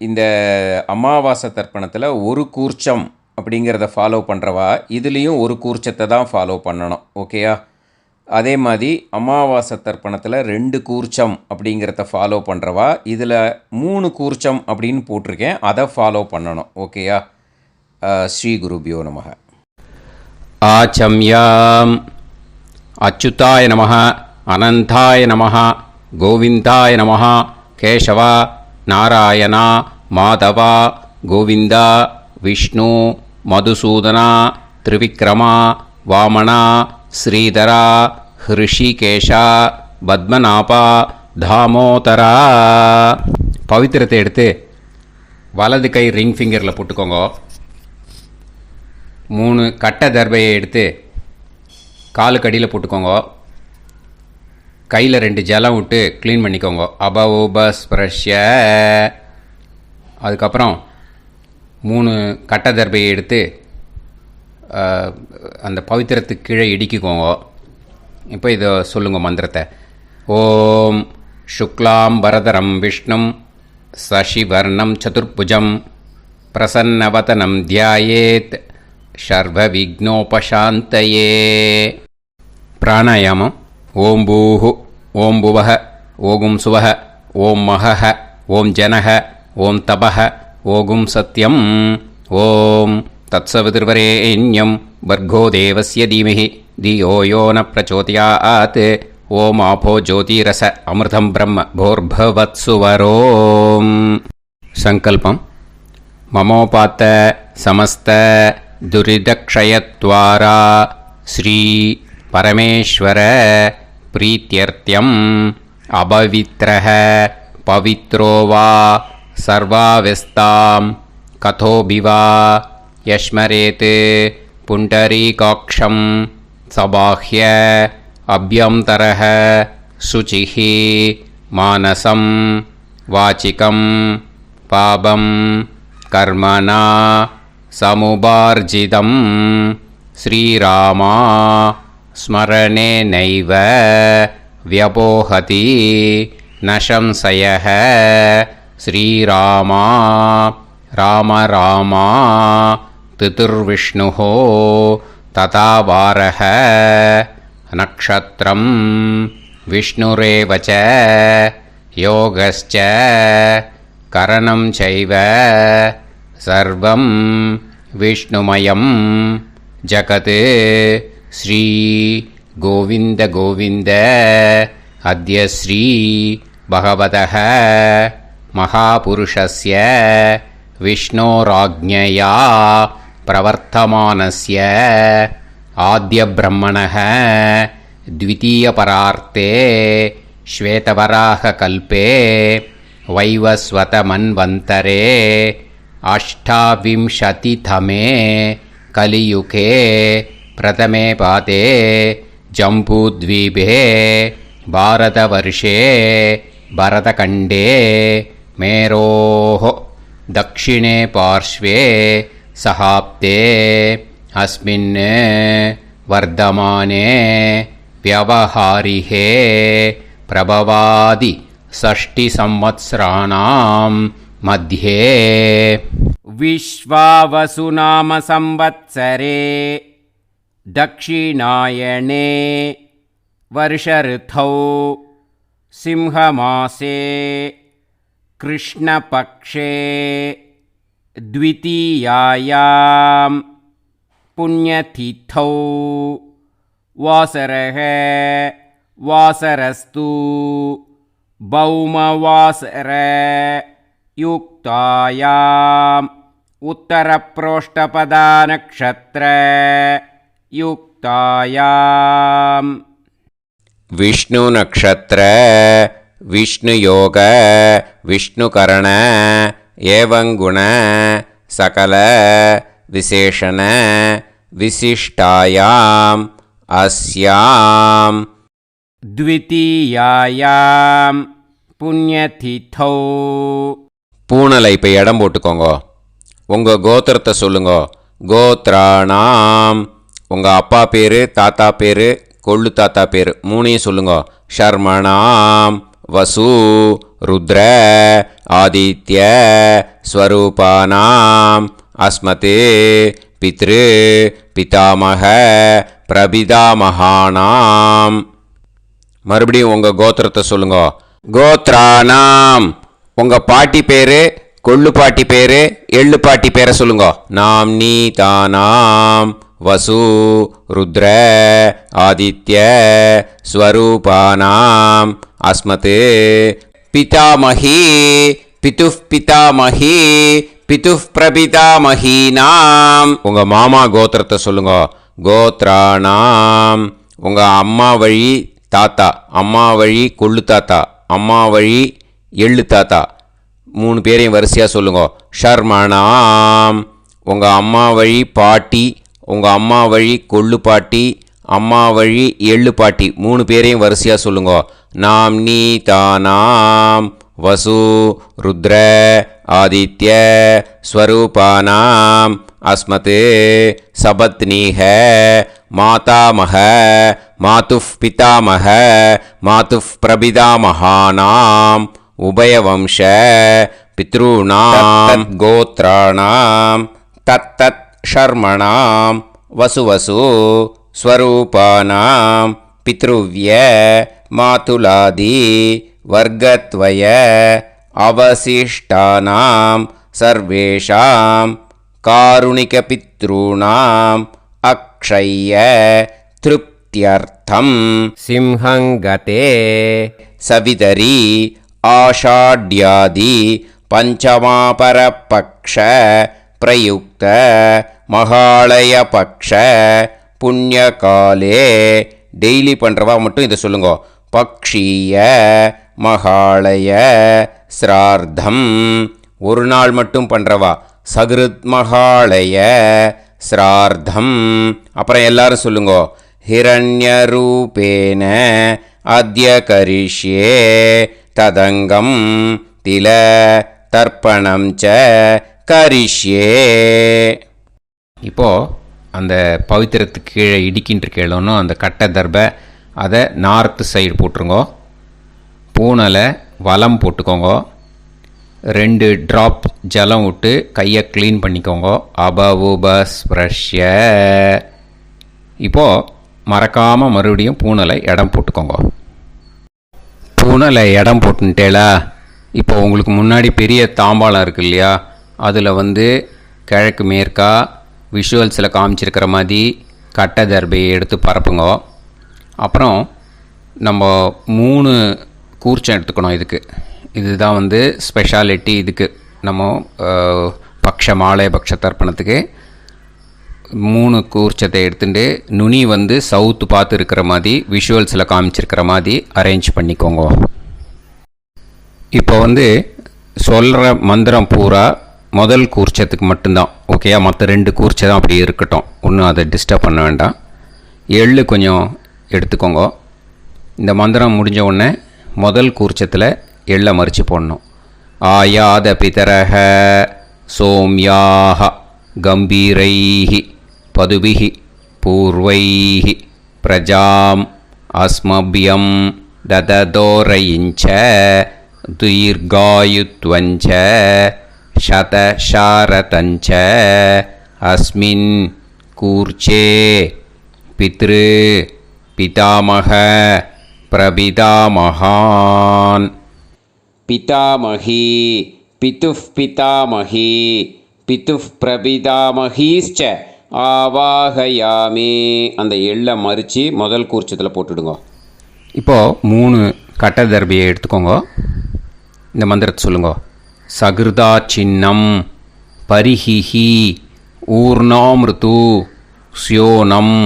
இந்த அமாவாசை தர்ப்பணத்தில் ஒரு கூர்ச்சம் அப்படிங்கிறத ஃபாலோ பண்ணுறவா இதுலேயும் ஒரு கூர்ச்சத்தை தான் ஃபாலோ பண்ணணும். ஓகேயா? அதே மாதிரி அமாவாசை தர்ப்பணத்தில் 2 கூர்ச்சம் அப்படிங்கிறத ஃபாலோ பண்ணுறவா இதில் 3 கூர்ச்சம் அப்படின்னு போட்டிருக்கேன், அதை ஃபாலோ பண்ணணும். ஓகேயா? ஸ்ரீ குருபியோ நமக. ஆச்சம்யாம் அச்சுதாய நமஹ, அனந்தாய நமஹ, கோவிந்தாய நமஹ, கேசவா, நாராயணா, மாதவா, கோவிந்தா, விஷ்ணு, மதுசூதனா, திரிவிக்ரமா, வாமனா, ஸ்ரீதரா, ஹிருஷிகேஷா, பத்மநாபா, தாமோதரா. பவித்திரத்தை எடுத்து வலது கை ரிங் ஃபிங்கரில் போட்டுக்கோங்க. 3 கட்டை தர்பையை எடுத்து காலுக்கடியில் போட்டுக்கோங்க. கையில் 2 ஜலம் விட்டு க்ளீன் பண்ணிக்கோங்க. அபவோபஸ்பிரஷ்ய. அதுக்கப்புறம் 3 கட்டை தர்பையை எடுத்து அந்த பவித்திரத்துக்கு கீழே இடிக்கிக்கோங்க. இப்போ இதை சொல்லுங்க மந்திரத்தை. ஓம் சுக்லாம் வரதரம் விஷ்ணும் சசிவர்ணம் சதுர்புஜம் பிரசன்னவதனம் தியாயேத் சர்வ விக்னோபசாந்தயே. பிராணாயாமம். ஓம் பூஹு, ஓம் புவஹ, ஓகும் சுவஹ, ஓம் மஹஹ, ஓம் ஜனஹ, ஓம் தபஹ, ஓகும் சத்யம். ஓம் தத்சவிதுர்வரேண்யம் வர்கோ தேவஸ்ய தீமஹி தியோ யோ ந பிரச்சோதயாத். ஓம் ஆபோ ஜோதிரச அமிர்தம் பிரம்ம போர்பவத்சுவரோம். சங்கல்பம். மமோபாத்த சமஸ்த துரிதக்ஷயத்வாரா ஸ்ரீ பரமேஸ்வர பிரீத்யர்த்தியம் அபவித்ரஹ பவித்ரோ வா சர்வாவஸ்தாம் கதோபிவா யஸ்மரேத் புண்டரீகாக்ஷம் சபாஹ்ய அப்யந்தரஹ சுசிஹி மானசம் வாசிகம் பாபம் கர்மணா சமுபார்ஜிதம் ஸ்ரீராமா ஸ்மரணேனைவ வ்யபோஹதி நசம்சயः. ஸ்ரீராமா ராம ராமா திதிர்விஷ்ணுः ததா வாரः நக்ஷத்ரம் விஷ்ணுரேவ ச யோகஸ்ச கரணம் சைவ சர்வம் விஷ்ணுமயம் ஜகத். ஸ்ரீ கோவிந்த கோவிந்த அத்ய ஸ்ரீ பகவதः மகாபுருஷஸ்ய விஷ்ணோராஜ்ஞயா பிரவர்த்தமானஸ்ய ஆத்ய பிரம்மணः த்விதீயபரார்த்தே ஸ்வேதவராக கல்பே வைவஸ்வத மன்வந்தரே அஷ்டாவிம்சதிதமே கலியுகே பிரதமே பாதே ஜம்பூத்வீபே பாரதவர்ஷே பரதகண்டே மேரோः தக்ஷிணே பார்ஷ்வே சஹாப்தே அஸ்மின் வர்தமானே व्यवहारिहे प्रभवादि षष्टि संवत्सराणां मध्ये विश्वावसुनाम संवत्सरे दक्षिणायने वर्षऋतौ सिंहमासे कृष्णपक्षे द्वितीयायां पुण्यतिथौ वासरः वासरस्तु भौमवासर युक्तायाम् उत्तरप्रोष्ठपदा नक्षत्र युक्तायाम् विष्णु नक्षत्र विष्णुयोग विष्णुकरण एवं गुण सकल विशेषण विशिष्टायाम् अस्याम् द्वितीयायां पुण्यतिथौ. பூனலை இப்போ இடம் போட்டுக்கோங்க. உங்கள் கோத்திரத்தை சொல்லுங்க. கோத்ராணாம் உங்கள் அப்பா பேர், தாத்தா பேர், கொள்ளு தாத்தா பேர் மூணையும் சொல்லுங்க. ஷர்மணாம் வசு ருத்ர ஆதித்ய ஸ்வரூபானாம் அஸ்மதே பித்ரு பிதாமக பிரபிதாமகானாம். மறுபடியும் உங்கள் கோத்திரத்தை சொல்லுங்க. கோத்ரானாம். உங்கள் பாட்டி பேர், கொள்ளு பாட்டி பேர், எள்ளு பாட்டி பேரை சொல்லுங்க. நாம் நீ தானாம் வசு ருத்ர ஆதித்ய ஸ்வரூபானாம் அஸ்மதே பிதாமகி பிதுஃப் பிதாமகி பிதுஃப் பிரபிதாமகீனாம். உங்கள் மாமா கோத்திரத்தை சொல்லுங்க. கோத்ரானாம். உங்கள் அம்மா வழி தாத்தா, அம்மா வழி கொள்ளு தாத்தா, அம்மா வழி எள்ளு தாத்தா, 3 பேரையும் வரிசையாக சொல்லுங்க. ஷர்மணாம். உங்கள் அம்மா வழி பாட்டி, உங்கள் அம்மா வழி கொள்ளு பாட்டி, அம்மா வழி எள்ளு பாட்டி, 3 பேரையும் வரிசையாக சொல்லுங்க. நாம் நீ தானாம் வசு ருத்ர ஆதித்ய ஸ்வரூபானாம் அஸ்மதே சபத்னீஹ மாதாமக மாதுஃப் பிதாமக மாதுஃப் பிரபிதாமகானாம் உபயவம்ச பித்ருணாம் கோத்ராணாம் தத்தத் ஷர்மணாம் வசுவசு ஸ்வரூபானாம் பித்ருவ்ய மாதுலாதி வர்க்கத்வய அவசிஷ்டானாம் சர்வேஷாம் காருணிகபித்ருணாம் அக்ஷய்ய திருப்தியர்த்தம் சிம்ஹங்கதே சவிதரி ஆஷாட்யாதி பஞ்சமாபரபக்ஷ பிரயுக்த மகாலயபக்ஷ புண்ணியகாலே. டெய்லி பண்ணுறவா மட்டும் இதை சொல்லுங்க. பக்ஷீய மகாலய ஸ்ரார்த்தம். ஒரு நாள் மட்டும் பண்ணுறவா சகிருத் மகாலய ஸ்ரார்த்தம். அப்புறம் எல்லாரும் சொல்லுங்க. ஹிரண்யரூபேன அத்ய கரிஷ்யே ததங்கம் தில தர்ப்பணம் ச கரிஷ்யே. இப்போது அந்த பவித்திரத்துக்கு கீழே இடிக்கின்ற கீழே அந்த கட்டை தர்பை அதை நார்த்து சைடு போட்டுருங்கோ. பூனலை வலம் போட்டுக்கோங்க. 2 ட்ராப் ஜலம் விட்டு கையை க்ளீன் பண்ணிக்கோங்க. அபவுபஸ்ப்ரஷ்ய. இப்போது மறக்காமல் மறுபடியும் பூனலை இடம் போட்டுக்கோங்க. பூனலை இடம் போட்டுட்டேலா. இப்போ உங்களுக்கு முன்னாடி பெரிய தாம்பாளம் இருக்கு இல்லையா, அதில் கிழக்கு மேற்கா விஷுவல்ஸில் காமிச்சிருக்கிற மாதிரி கட்டை தர்பையை எடுத்து பரப்புங்க. அப்புறம் நம்ம 3 கூர்ச்சம் எடுத்துக்கணும். இதுதான் ஸ்பெஷாலிட்டி. இதுக்கு நம்ம பக்ஷ மாலை பக்ஷ தர்ப்பணத்துக்கு 3 கூர்ச்சத்தை எடுத்துட்டு நுனி சவுத்து பார்த்து இருக்கிற மாதிரி விஷுவல்ஸில் காமிச்சிருக்கிற மாதிரி அரேஞ்ச் பண்ணிக்கோங்க. இப்போ சொல்கிற மந்திரம் பூரா முதல் கூர்ச்சத்துக்கு மட்டும்தான். ஓகேயா? மற்ற 2 கூர்ச்சை தான் அப்படி இருக்கட்டும். ஒன்றும் அதை டிஸ்டர்ப் பண்ண வேண்டாம். எள்ளு கொஞ்சம் எடுத்துக்கோங்க. இந்த மந்திரம் முடிஞ்ச உடனே முதல் கூர்ச்சத்தில் எள்ளை மறித்து போடணும். ஆயாத பிதரஹ சோம்யாக கம்பீரைஹி பதுபிஹி பூர்வைஹி பிரஜாம் அஸ்மபியம் தததோரயிஞ்ச தீர்காயுத்வஞ்ச சதசாரதஞ்ச அஸ்மின் கூர்ச்சே பித்ரு பிதாமக பிரபிதாமகான். பிதாமகி பிதுஃப் பிதாமகி பிதுஃப் பிரபிதாமகீஸ்ச ஆவாகயாமே. அந்த எள்ளை மறித்து முதல் கூர்ச்சத்தில் போட்டுடுங்க. இப்போது 3 கட்டை தர்பியை எடுத்துக்கோங்க. இந்த மந்திரத்தை சொல்லுங்க. சகிருதா சின்னம் பரிஹிஹி ஊர்ணாமிருது ஸ்யோனம்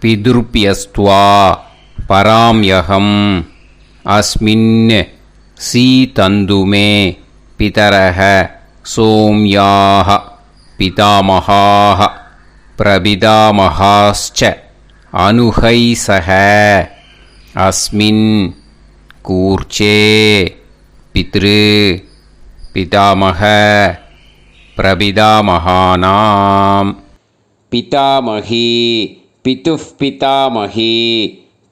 பிதுர்பியஸ்துவா பராம்யகம் அஸ்மின் சீதந்துமே பிதரஹ சோம்யாக பிதாமகாः பிரபிதாமகாஸ்ச அனுஹைசஹ அஸ்மின் கூர்ச்சே பித்ரு பிதாமக பிரபிதாமகானாம். பிதாமகி பிதுஃப் பிதாமகி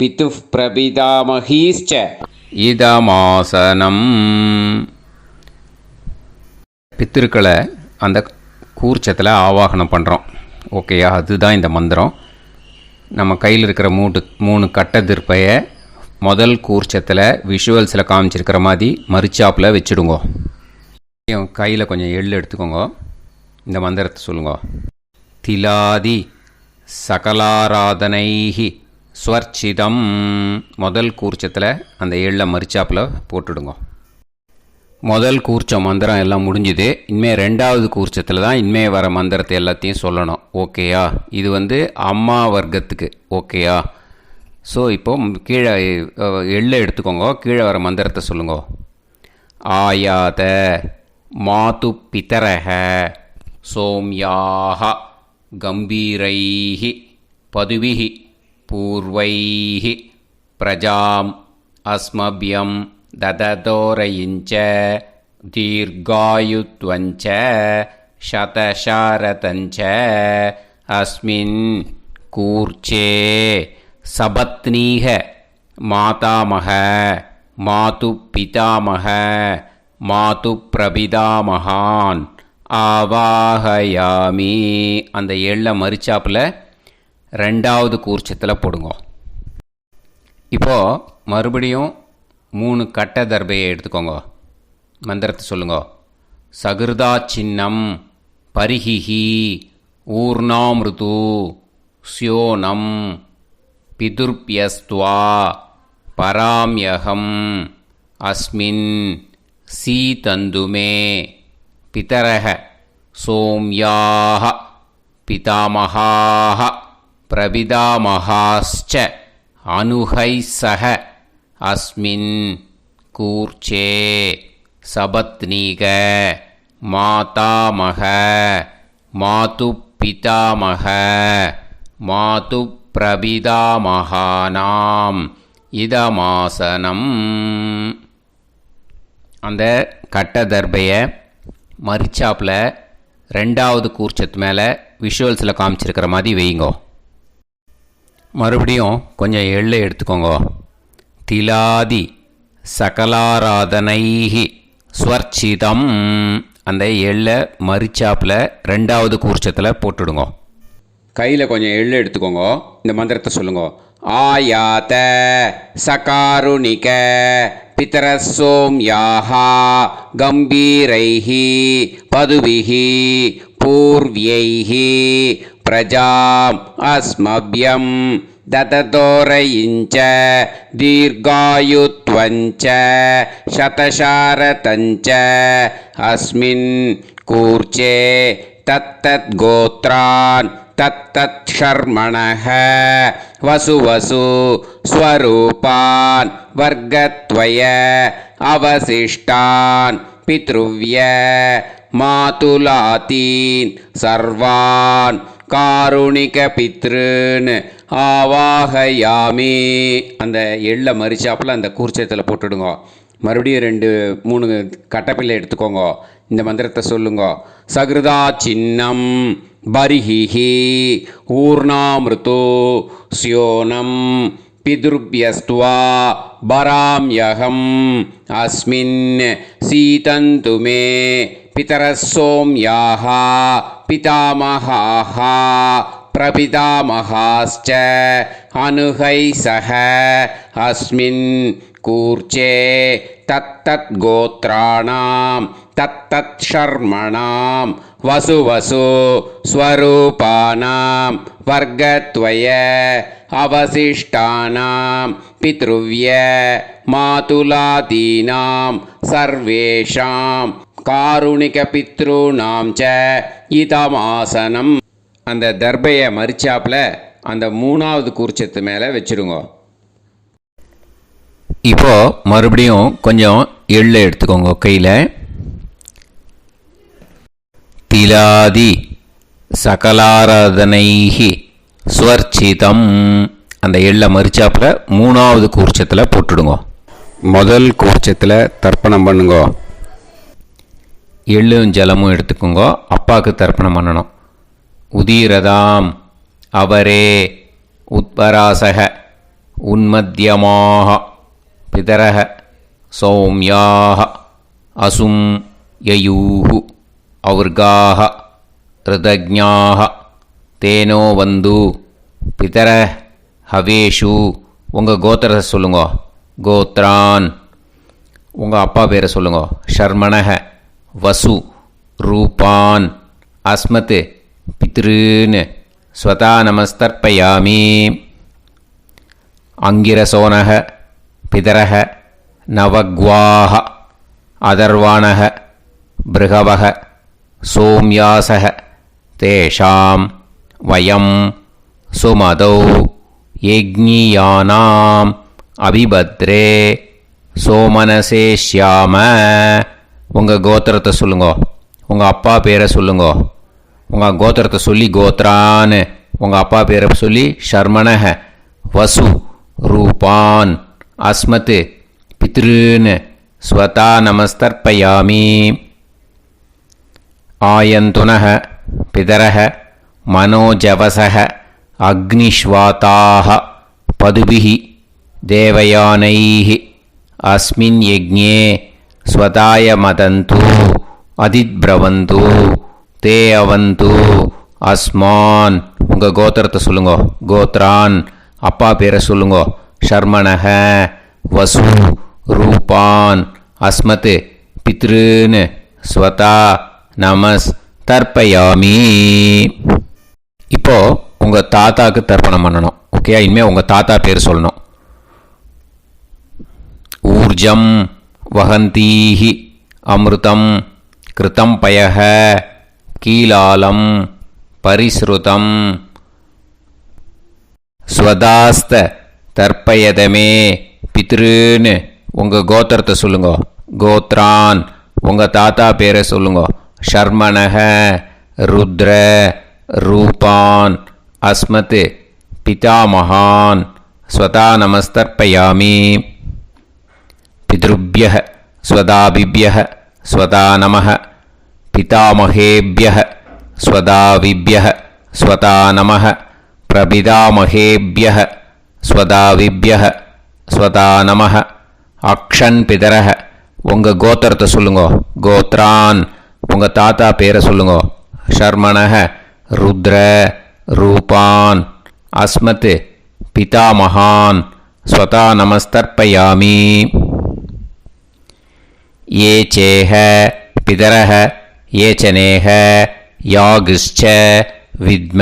பிதுஃப் பிரபிதாமகீஸ்ச இதமாசனம். பித்திருக்களை அந்த கூர்ச்சத்தில் ஆவாகனம் பண்ணுறோம். ஓகேயா? அதுதான் இந்த மந்திரம். நம்ம கையில் இருக்கிற மூணு கட்டை திருப்பையை முதல் கூர்ச்சத்தில் விஷுவல்ஸில் காமிச்சிருக்கிற மாதிரி மரிச்சாப்பில் வச்சுடுங்கோ. கையில் கொஞ்சம் எள்ளு எடுத்துக்கோங்க. இந்த மந்திரத்தை சொல்லுங்க. திலாதி சகலாராதனைஹி ஸ்வர்ச்சிதம். முதல் கூர்ச்சத்தில் அந்த எள்ளை மரிச்சாப்பில் போட்டுடுங்க. முதல் கூர்ச்சம் மந்திரம் எல்லாம் முடிஞ்சுது. இனிமேல் ரெண்டாவது கூர்ச்சத்தில் தான் இனிமேல் வர மந்திரத்தை எல்லாத்தையும் சொல்லணும். ஓகேயா? இது அம்மா வர்க்கத்துக்கு. ஓகேயா? ஸோ இப்போது கீழே எள்ளை எடுத்துக்கோங்க. கீழே வர மந்திரத்தை சொல்லுங்க. ஆயாத மாது பிதரஹ சோம்யாக கம்பீரைஹி பதுவிஹி பூர்வைஹி பிரஜாம் அஸ்மபியம் தததோரயிஞ்ச தீர்காயுத்வஞ்ச சதசாரதஞ்ச அஸ்மின் கூர்ச்சே சபத்னீக மாதாமக மாது பிதாமக மாது பிரபிதாமகான் ஆவாஹயாமி. அந்த எள்ளை மரிச்சாப்பில் ரெண்டாவது கூர்ச்சத்தில் போடுங்க. இப்போது மறுபடியும் 3 கட்டை தர்பையை எடுத்துக்கோங்க. மந்திரத்தை சொல்லுங்க. சகிருதா சின்னம் பரிஹிஹி ஊர்ணாமிருது ஸ்யோனம் பிதுர்பியஸ்துவா பராம்யகம் அஸ்மின் சீதந்துமே பிதரஹ சோம்யாக பிதாமகாஹ பிரபிதாமகாஸ்ச அனுஹைசஹ அஸ்மின் கூர்ச்சே சபத்னீக மாதாமக மாது பிதாமக மாது பிரபிதாமகானாம் இதமாசனம். அந்த கட்ட தர்பையை மரிச்சாப்பில் ரெண்டாவது கூர்ச்சத்து மேலே விஷுவல்ஸில் காமிச்சிருக்கிற மாதிரி வைங்கோ. மறுபடியும் கொஞ்சம் எள்ளை எடுத்துக்கோங்க. திலாதி சகலாராதனைஹி ஸ்வர்ச்சிதம். அந்த எள்ளை மரிச்சாப்பில் ரெண்டாவது கூர்ச்சத்தில் போட்டுடுங்க. கையில் கொஞ்சம் எள்ளு எடுத்துக்கோங்க. இந்த மந்திரத்தை சொல்லுங்க. ஆயாத சகாருணிக பிதரசோம்யாஹா கம்பீரைஹி பதுவிஹி பூர்வ்யைஹி பிரஜாம் அஸ்மபியம் தததோரயிஞ்ச தீர்காயுத்வஞ்ச சதசாரதஞ்ச அஸ்மின் கூர்ச்சே தத்தத் கோத்ரான் தத்தத் ஷர்மணஹ வசு வசு ஸ்வரூபான் வர்க்கத்வய அவசிஷ்டான் பித்ருவ்ய மாதுலாதீன் சர்வான் காருணிக பித்ருன் ஆவாஹயாமி. அந்த எள்ளை மரிச்சாப்பில் அந்த கூர்ச்சத்தில் போட்டுடுங்க. மறுபடியும் 2-3 கட்டப்பிள்ளை எடுத்துக்கோங்க. இந்த மந்திரத்தை சொல்லுங்க. சகிருதா சின்னம் பரிஹிஹி ஊர்ணாமிருது ஸ்யோனம் பிதுர்பியஸ்துவா பராம்யகம் அஸ்மின் சீதந்துமே பிதரசோம்யாக பிதாமகாஹ பிரபிதாமகாஸ்ச அனுஹைசஹ அஸ்மின் கூர்ச்சே தத்தத் கோத்ராணாம் தத்தத் ஷர்மணாம் வசு வசு ஸ்வரூபானாம் வர்க்கத்வய அவசிஷ்டானாம் பித்ருவ்ய மாதுலாதீனாம் சர்வேஷாம் காருணிக பித்ருணாம் ச இதமாசனம். அந்த தர்பையை மரிச்சாப்பில் அந்த 3வது கூர்ச்சத்து மேலே வச்சுருங்க. இப்போது மறுபடியும் கொஞ்சம் எள்ளை எடுத்துக்கோங்க கையில். திலாதி சகலாராதனைஹி ஸ்வர்ச்சிதம். அந்த எள்ளை மரிச்சாப்பில் 3வது கூர்ச்சத்தில் போட்டுடுங்க. முதல் கூர்ச்சத்தில் தர்ப்பணம் பண்ணுங்க. எள்ளும் ஜலமும் எடுத்துக்கோங்க. அப்பாவுக்கு தர்ப்பணம் பண்ணணும். உதீரதாம் அவரே உத்பராசக உன்மத்தியமாக பிதரக சௌம்யாக அசும் யயூஹு ஔர்காः ருதஜ்ஞாः தேனோ வந்து பிதர ஹவேஷு. உங்கள் கோத்திரத்தை சொல்லுங்க. கோத்ரான். உங்கள் அப்பா பேரை சொல்லுங்க. ஷர்மணஹ வசு ரூபான் அஸ்மத் பித்ருன் ஸ்வதா நமஸ்தர்ப்பயாமி. அங்கிரசோனஹ பிதரஹ நவக்வாஹ அதர்வாணஹ பிருகவஹ சோம்யாசஹ தேஷாம் வயம் சுமதௌ யஜ்ஞியானாம் அபிபத்ரே சோமனசேஷ்யாம. உங்கள் கோத்திரத்தை சொல்லுங்க. உங்கள் அப்பா பேரை சொல்லுங்க. உங்கள் கோத்திரத்தை சொல்லி கோத்ரான். உங்கள் அப்பா பேரை சொல்லி ஷர்மணஹ வசு ரூபான் அஸ்மத் பித்ருன் ஸ்வதா நமஸ்தர்ப்பயாமி. ஆயந்துனஹ பிதரஹ மனோஜவசஹ அக்னிஷ்வாதாஹ பதுபிஹி தேவயானைஹ அஸ்மின் யஜ்ஞே ஸ்வதாய மதந்து அதித்ப்ரவந்து தே அவது அஸ்மான். உங்கள் கோத்திரத்தை சொல்லுங்க. கோத்ரான். அப்பா பேரை சொல்லுங்க. ஷர்மணஹ வசு ரூபான் அஸ்மத் பித்ருன் ஸ்வதா நமஸ் தர்ப்பயாமி. இப்போது உங்கள் தாத்தாவுக்கு தர்ப்பணம் பண்ணணும். ஓகே, இனிமேல் உங்கள் தாத்தா பேர் சொல்லணும். ஊர்ஜம் வஹந்தீஹி அமிர்தம் கிருதம் பயஹ கீலாலம் பரிஸ்ருதம் ஸ்வதாஸ்த தர்ப்பயதமே பித்ருன். உங்கள் கோத்திரத்தை சொல்லுங்க. கோத்ரான். உங்கள் தாத்தா பேரை சொல்லுங்க. ஷர்மணஹ ருத்ர ரூபான் அஸ்மத் பிதாமகான் ஸ்வதா நமஸ்தர்ப்பயாமி. பித்ருப்யஹ ஸ்வதாபிப்யஹ ஸ்வதா நமः பிதாமகேப்யஹ ஸ்வதாவிப்யஹ ஸ்வதா நமः பிரபிதாமகேப்யஹ ஸ்வதாவிப்யஹ ஸ்வதா நமः. அக்ஷன் பிதரஹ. உங்கள் கோத்திரத்தை சொல்லுங்க. கோத்ரான். உங்கள் தாத்தா பேரை சொல்லுங்க. ஷர்மணஹ ருத்ர ரூபான் அஸ்மத் பிதாமகான் ஸ்வதா நமஸ்தர்ப்பயாமி. ये चेह पितरः ये च नेह यागश्च विद्म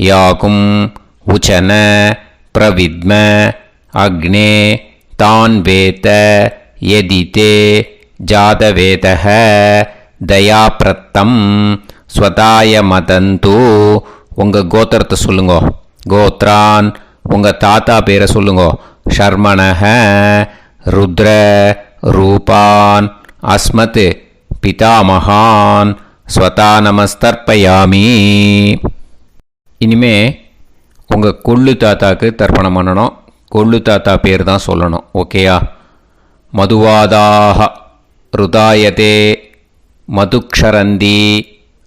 याकुम् उचन प्रविद्म अग्ने तान् वेत यदिते जातवेतः दयाप्रत्तं स्वताय मदन्तु. உங்கள் கோத்திரத்தை சொல்லுங்க. கோத்ரான். உங்கள் தாத்தா பேரை சொல்லுங்க. ஷர்மணஹ ருத்ர ரூபான் அஸ்மத் பிதாமகான் ஸ்வதா நமஸ்தர்ப்பயாமி. இனிமே உங்கள் கொள்ளு தாத்தாக்கு தர்ப்பணம் பண்ணணும். கொள்ளு தாத்தா பேர் தான் சொல்லணும். ஓகேயா? மதுவாதாக ருதாயதே மதுக்ஷரந்தி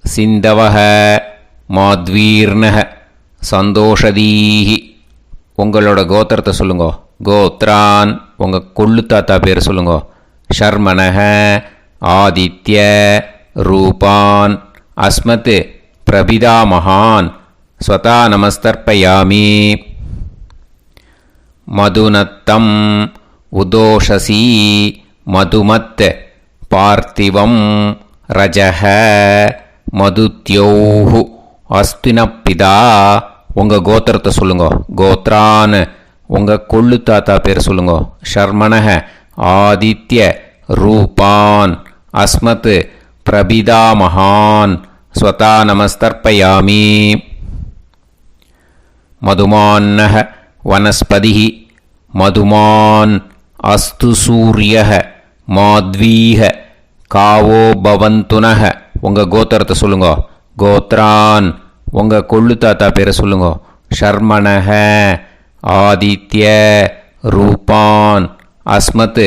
சிந்தவஹ மாத்வீர்ணஹ சந்தோஷதீஹி. உங்களோட கோத்திரத்தை சொல்லுங்க. கோத்ரான். உங்கள் கொள்ளு தாத்தா பேர் சொல்லுங்க. ஷர்மணஹ ஆதித்ய ரூபான் அஸ்மத் பிரபிதாமகான் ஸ்வதா நமஸ்தர்ப்பயாமி. மதுநத்தம் உதோஷசி மதுமத் பார்த்திவம் ரஜஹ மதுத்யோஹு அஸ்தினப்பிதா. உங்கள் கோத்திரத்தை சொல்லுங்க. கோத்ரான். உங்கள் கொள்ளு தாத்தா பேர் சொல்லுங்க. ஷர்மணஹ ஆதித்ய ரூபான் அஸ்மத் பிரபிதாமகான் ஸ்வதா நமஸ்தர்ப்பயாமி. மதுமான்னஹ வனஸ்பதிஹி மதுமான் அஸ்து சூரியஹ மாத்வீஹ காவோ பவந்துனஹ. உங்கள் கோத்திரத்தை சொல்லுங்க. கோத்ரான். உங்கள் கொள்ளு தாத்தா பேரை சொல்லுங்க. ஷர்மணஹ ஆதித்ய ரூபான் அஸ்மத்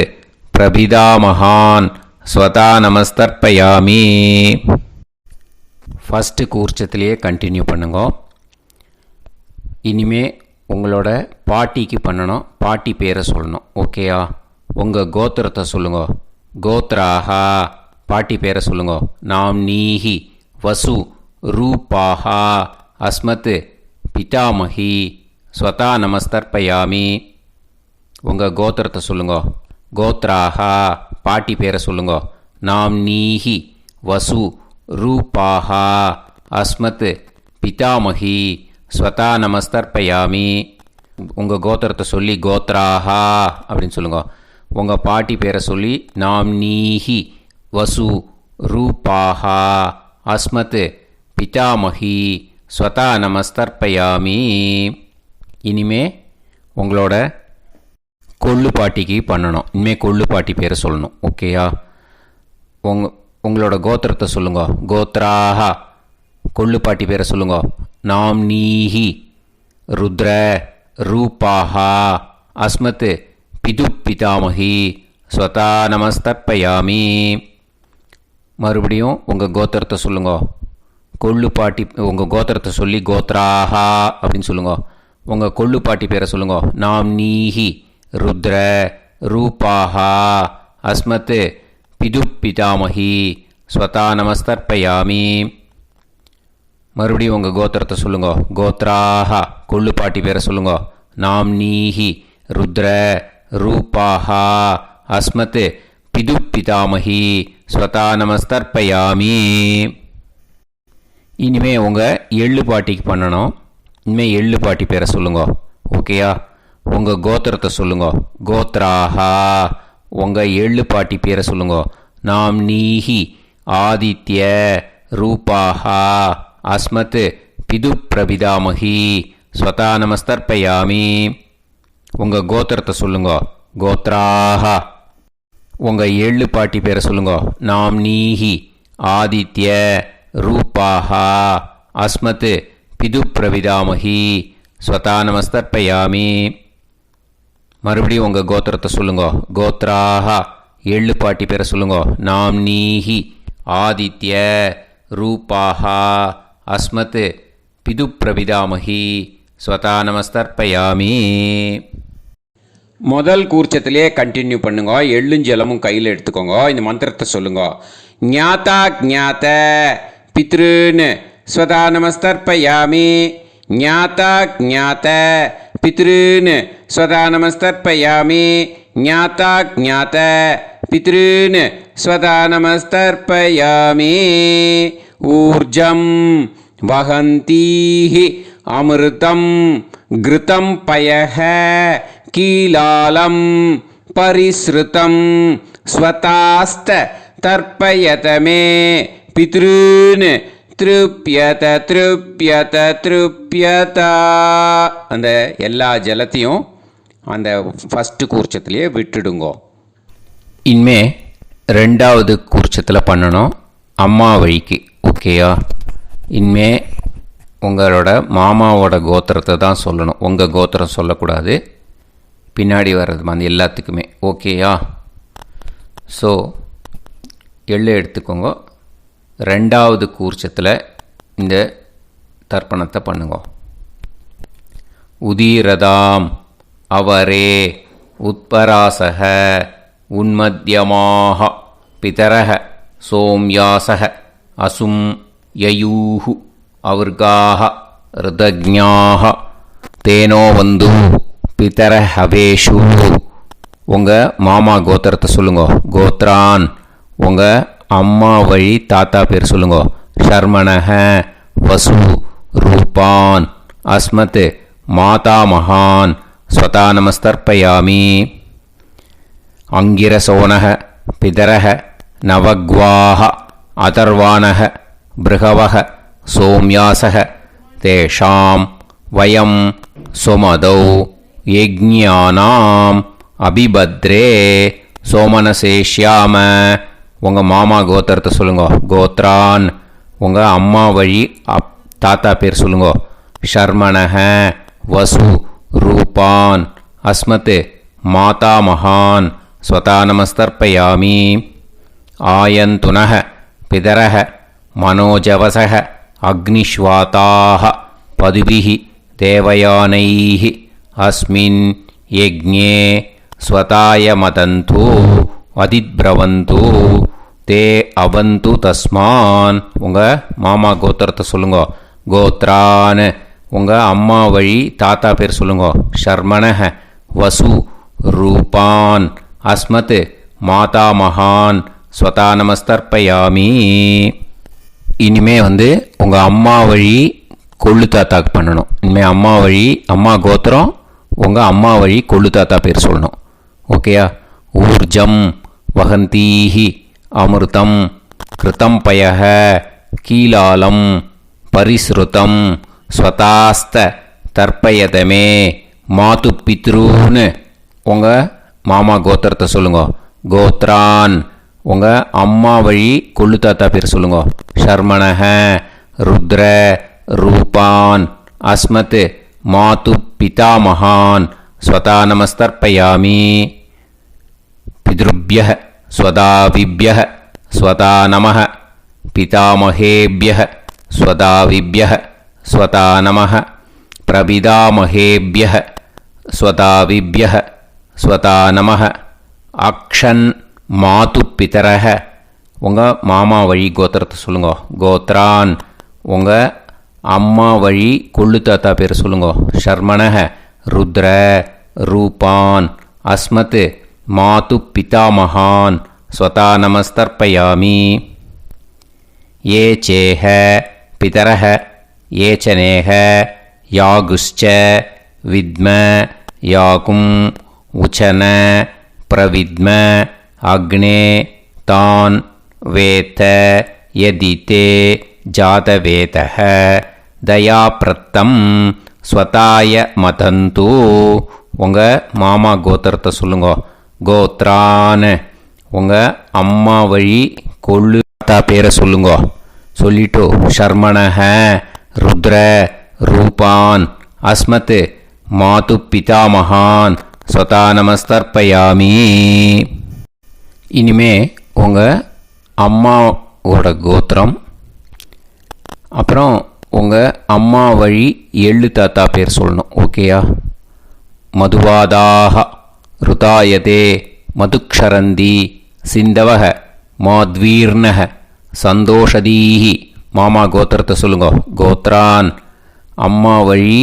பிரபிதாமகான் ஸ்வதா நமஸ்தர்ப்பயாமி. ஃபஸ்ட்டு கூர்ச்சத்திலேயே கண்டினியூ பண்ணுங்க. இனிமே உங்களோட பாட்டிக்கு பண்ணணும். பாட்டி பேரை சொல்லணும். ஓகேயா? உங்கள் கோத்திரத்தை சொல்லுங்க. கோத்ராஹா பாட்டி பேரை சொல்லுங்க. நாம் நீஹி வசு ரூபாஹா அஸ்மத் பிதாமகி ஸ்வதா நமஸ்தர்ப்பயாமி. உங்கள் கோத்திரத்தை சொல்லுங்க. கோத்ராஹா பாட்டி பேரை சொல்லுங்க. நாம் நீஹி வசு ரூபாஹா அஸ்மத் பிதாமகி ஸ்வதா நமஸ்தர்ப்பயாமி. உங்கள் கோத்திரத்தை சொல்லி கோத்ராஹா அப்படின்னு சொல்லுங்க. உங்கள் பாட்டி பேரை சொல்லி நாம் நீஹி வசு ரூபாஹா அஸ்மத் பிதாமகி ஸ்வதா நமஸ்தர்ப்பயாமி. இனிமே உங்களோட கொள்ளு பாட்டிக்கு பண்ணணும். இனிமேல் கொள்ளு பாட்டி பேரை சொல்லணும். ஓகேயா? உங்களோட கோத்திரத்தை சொல்லுங்க. கோத்ராஹா கொள்ளு பாட்டி பேரை சொல்லுங்க. நாம் நீஹி ருத்ர ரூபாஹா அஸ்மத் பிது பிதாமகி ஸ்வதா நமஸ்தர்ப்பயாமி. மறுபடியும் உங்கள் கோத்திரத்தை சொல்லுங்க. கொள்ளு பாட்டி உங்கள் கோத்திரத்தை சொல்லி கோத்ராஹா அப்படின்னு சொல்லுங்க. உங்கள் கொள்ளு பாட்டி பேரை சொல்லுங்க. நாம் நீஹி ருத்ர ரூபாஹா அஸ்மத் பிது பிதாமகி ஸ்வதா நமஸ்தர்ப்பயாமி. மறுபடியும் உங்கள் கோத்திரத்தை சொல்லுங்க. கோத்ராஹா கொள்ளு பாட்டி பேரை சொல்லுங்க. நாம் நீஹி ருத்ர ரூபாஹா அஸ்மத் பிது பிதாமகி ஸ்வதா நமஸ்தர்ப்பயாமி. இனிமே உங்கள் எள்ளு பாட்டிக்கு பண்ணணும். இனிமேல் எள்ளு பாட்டி பேரை சொல்லுங்க. ஓகேயா? உங்கள் கோத்திரத்தை சொல்லுங்க. கோத்ராஹா உங்கள் எள்ளு பாட்டி பேரை சொல்லுங்க. நாம் நீஹி ஆதித்ய ரூபாஹா அஸ்மத் பிது பிரபிதாமகி ஸ்வதா நமஸ்தர்ப்பயாமி. உங்கள் கோத்திரத்தை சொல்லுங்க. கோத்ராஹா உங்கள் எள்ளு பாட்டி பேரை சொல்லுங்க. நாம் நீஹி ஆதித்ய ரூபாஹா அஸ்மத் பிது பிரபிதாமகி ஸ்வதா நமஸ்தர்ப்பயாமி. மறுபடியும் உங்கள் கோத்திரத்தை சொல்லுங்க. கோத்ராஹா எள்ளு பாட்டி பேரை சொல்லுங்க. நாம் நீஹி ஆதித்ய ரூபாஹா அஸ்மத் பிது பிரபிதாமகி ஸ்வதா நமஸ்தர்ப்பயாமி. முதல் கூர்ச்சத்திலே கண்டினியூ பண்ணுங்க. எள்ளும் ஜலமும் கையில் எடுத்துக்கோங்க. இந்த மந்திரத்தை சொல்லுங்க. ஞாதா ஞாத பித்ருன்னு ஸ்வதா நமஸ்தர்ப்பயாமி. ஞாதா ஞாத பித்ருன்னு ஸ்வதா நமஸ்தர்ப்பயாமி. ஞாதா ஞாத பித்ருன்னு ஸ்வதா நமஸ்தர்ப்பயாமி. ஊர்ஜம் வஹந்தீஹி அமிர்தம் கிருதம் பயஹ கீலாலம் பரிஸ்ருதம் ஸ்வதாஸ்த தர்ப்பயதமே பித்ருன்னு திருப்யத திருப்யத திருப்யதா. அந்த எல்லா ஜலத்தையும் அந்த ஃபஸ்ட்டு கூர்ச்சத்திலேயே விட்டுடுங்க. இனிமே ரெண்டாவது கூர்ச்சத்தில் பண்ணணும். அம்மா வழிக்கு. ஓகேயா? இனிமே உங்களோட மாமாவோட கோத்திரத்தை தான் சொல்லணும். உங்கள் கோத்திரம் சொல்லக்கூடாது. பின்னாடி வர்றது அந்த எல்லாத்துக்குமே. ஓகேயா? ஸோ எள்ளு எடுத்துக்கோங்க. ரெண்டாவது கூர்ச்சத்தில் இந்த தர்ப்பணத்தை பண்ணுங்க. உதீரதாம் அவரே உத்பராசக உன்மத்யமாக பிதரக சோம்யாசக அசும் யயூஹு அவர்காக ருதஜ்ஞாக தேனோ வந்து பிதர ஹவேஷு. உங்கள் மாமா கோத்திரத்தை சொல்லுங்க. கோத்ரான் உங்கள் அம்மா வழி தாத்தா பேர் சொல்லுங்க. ஷர்மணஹ வசு ரூபான் அஸ்மத் மாதா மகான் ஸ்வதா நமஸ்தர்ப்பயாமி. அங்கிரசோனஹ பிதரஹ நவக்வாஹ அதர்வாணஹ பிருகவஹ சோம்யாசஹ தேஷாம் வயம் சுமதௌ யஜ்ஞானாம் அபிபத்ரே சோமனசேஷ்யாம. உங்கள் மாமா கோத்திரத்தை சொல்லுங்க. கோத்ரான் உங்கள் அம்மா வழி தாத்தா பேர் சொல்லுங்க. ஷர்மணஹ வசு ரூபான் அஸ்மத் மாதா மகான் ஸ்வதா நமஸ்தர்ப்பயாமி. ஆயந்துனஹ பிதரஹ மனோஜவசஹ அக்னிஷ்வாதாஹ பதுபிஹி தேவயானைஹி அஸ்மின் யஜ்ஞே ஸ்வதாய மதந்து அதிப்ரவந்து தே அவந்து தஸ்மான். உங்கள் மாமா கோத்திரத்தை சொல்லுங்க. கோத்ரான். உங்கள் அம்மா வழி தாத்தா பேர் சொல்லுங்க. ஷர்மணஹ வசு ரூபான் அஸ்மத் மாதா மகான் ஸ்வதா நமஸ்தர்ப்பயாமி. இனிமே உங்கள் அம்மா வழி கொள்ளு தாத்தாக்கு பண்ணணும். இனிமேல் அம்மா வழி அம்மா கோத்திரம் உங்கள் அம்மா வழி கொள்ளு தாத்தா பேர் சொல்லணும். ஓகேயா? ஊர்ஜம் வகந்தீஹி அமிர்தம் கிருதம் பயஹ கீலாலம் பரிஸ்ருதம் ஸ்வதாஸ்த தர்ப்பயதமே மாது பித்ரூன்னு உங்கள் மாமா கோத்திரத்தை சொல்லுங்க. கோத்ரான். உங்கள் அம்மா வழி கொள்ளு தாத்தா பேர் சொல்லுங்க. ஷர்மணஹ ருத்ர ரூபான் அஸ்மத் மாது பிதாமகான் ஸ்வதா நமஸ்தர்ப்பயாமி. பித்ருப்யஹ ஸ்வதாவிப்யஹ ஸ்வதா நமஹ பிதாமகேப்யஹ ஸ்வதாவிப்யஹ ஸ்வதா நமஹ பிரபிதாமகேப்யஹ ஸ்வதாவிப்யஹ ஸ்வதா நமஹ. அக்ஷன் மாது பிதரஹ. உங்கள் மாமா வழி கோத்திரத்தை சொல்லுங்க. கோத்ரான். உங்கள் அம்மா வழி கொள்ளு தாத்தா பேர் சொல்லுங்க. ஷர்மணஹ ருத்ர ரூபான் அஸ்மத் மாது பிதாமகான் ஸ்வதா நமஸ்தர்ப்பயாமி. ஏ சேஹ பிதரஹ ஏச்சனேஹ யாகுஷ்ச வித்ம யாகும் உச்சன பிரவித்ம அக்னே தான் வேத யதிதே ஜாதவேதஹ தயாப்ரத்தம் ஸ்வதாய மதந்து. உங்கள் மாமா கோத்திரத்தை சொல்லுங்க. கோத்ரான். உங்கள் அம்மா வழி கொள்ளு தாத்தா பேரை சொல்லுங்க. சொல்லிட்டு ஷர்மணஹ ருத்ர ரூபான் அஸ்மத் மாது பிதாமகான் ஸ்வதா நமஸ்தர்ப்பயாமி. இனிமே உங்கள் அம்மாவோட கோத்திரம், அப்புறம் உங்கள் அம்மா வழி எள்ளு தாத்தா பேர் சொல்லணும். ஓகேயா? மதுவாதாக ருதாயதே மதுக்ஷரந்தி சிந்தவக மாத்வீர்ணக சந்தோஷதீஹி. மாமா கோத்திரத்தை சொல்லுங்க. கோத்ரான். அம்மா வழி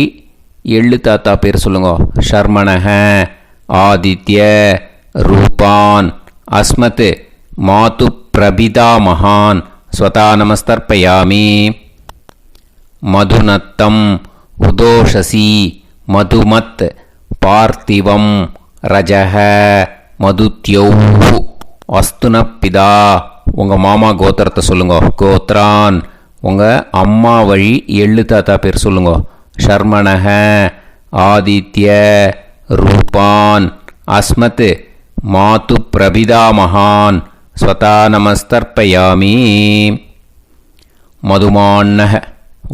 எள்ளு தாத்தா பேர் சொல்லுங்க. ஷர்மணஹ ஆதித்ய ரூபான் அஸ்மத் மாது பிரபிதாமகான் ஸ்வதா நமஸ்தர்ப்பயாமி. மதுநத்தம் உதோஷசி மதுமத் பார்த்திவம் ரஜஹ மதுத்யௌஹு அஸ்துனப்பிதா. உங்கள் மாமா கோத்திரத்தை சொல்லுங்க. கோத்ரான். உங்கள் அம்மா வழி எள்ளு தாத்தா பேர் சொல்லுங்க. ஷர்மணஹ ஆதித்ய ரூபான் அஸ்மத் மாது பிரபிதாமகான் ஸ்வதா நமஸ்தர்ப்பயாமி. மதுமான்னஹ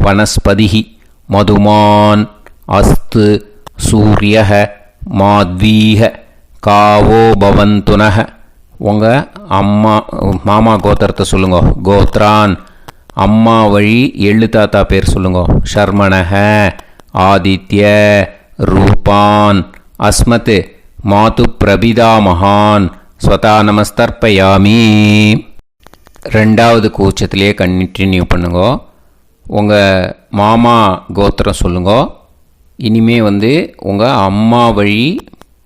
வனஸ்பதிஹி மதுமான் அஸ்து சூரியஹ மாத்வீஹ காவோ பவந்துனஹ. உங்கள் மாமா கோத்திரத்தை சொல்லுங்க. கோத்ரான். அம்மா வழி எள்ளு தாத்தா பேர் சொல்லுங்க. ஷர்மணஹ ஆதித்ய ரூபான் அஸ்மத் மாது பிரபிதாமகான் ஸ்வதா நமஸ்தர்ப்பயாமி. ரெண்டாவது கூச்சத்திலே கண்டினியூ பண்ணுங்க. உங்கள் மாமா கோத்திரம் சொல்லுங்க. இனிமே உங்கள் அம்மா வழி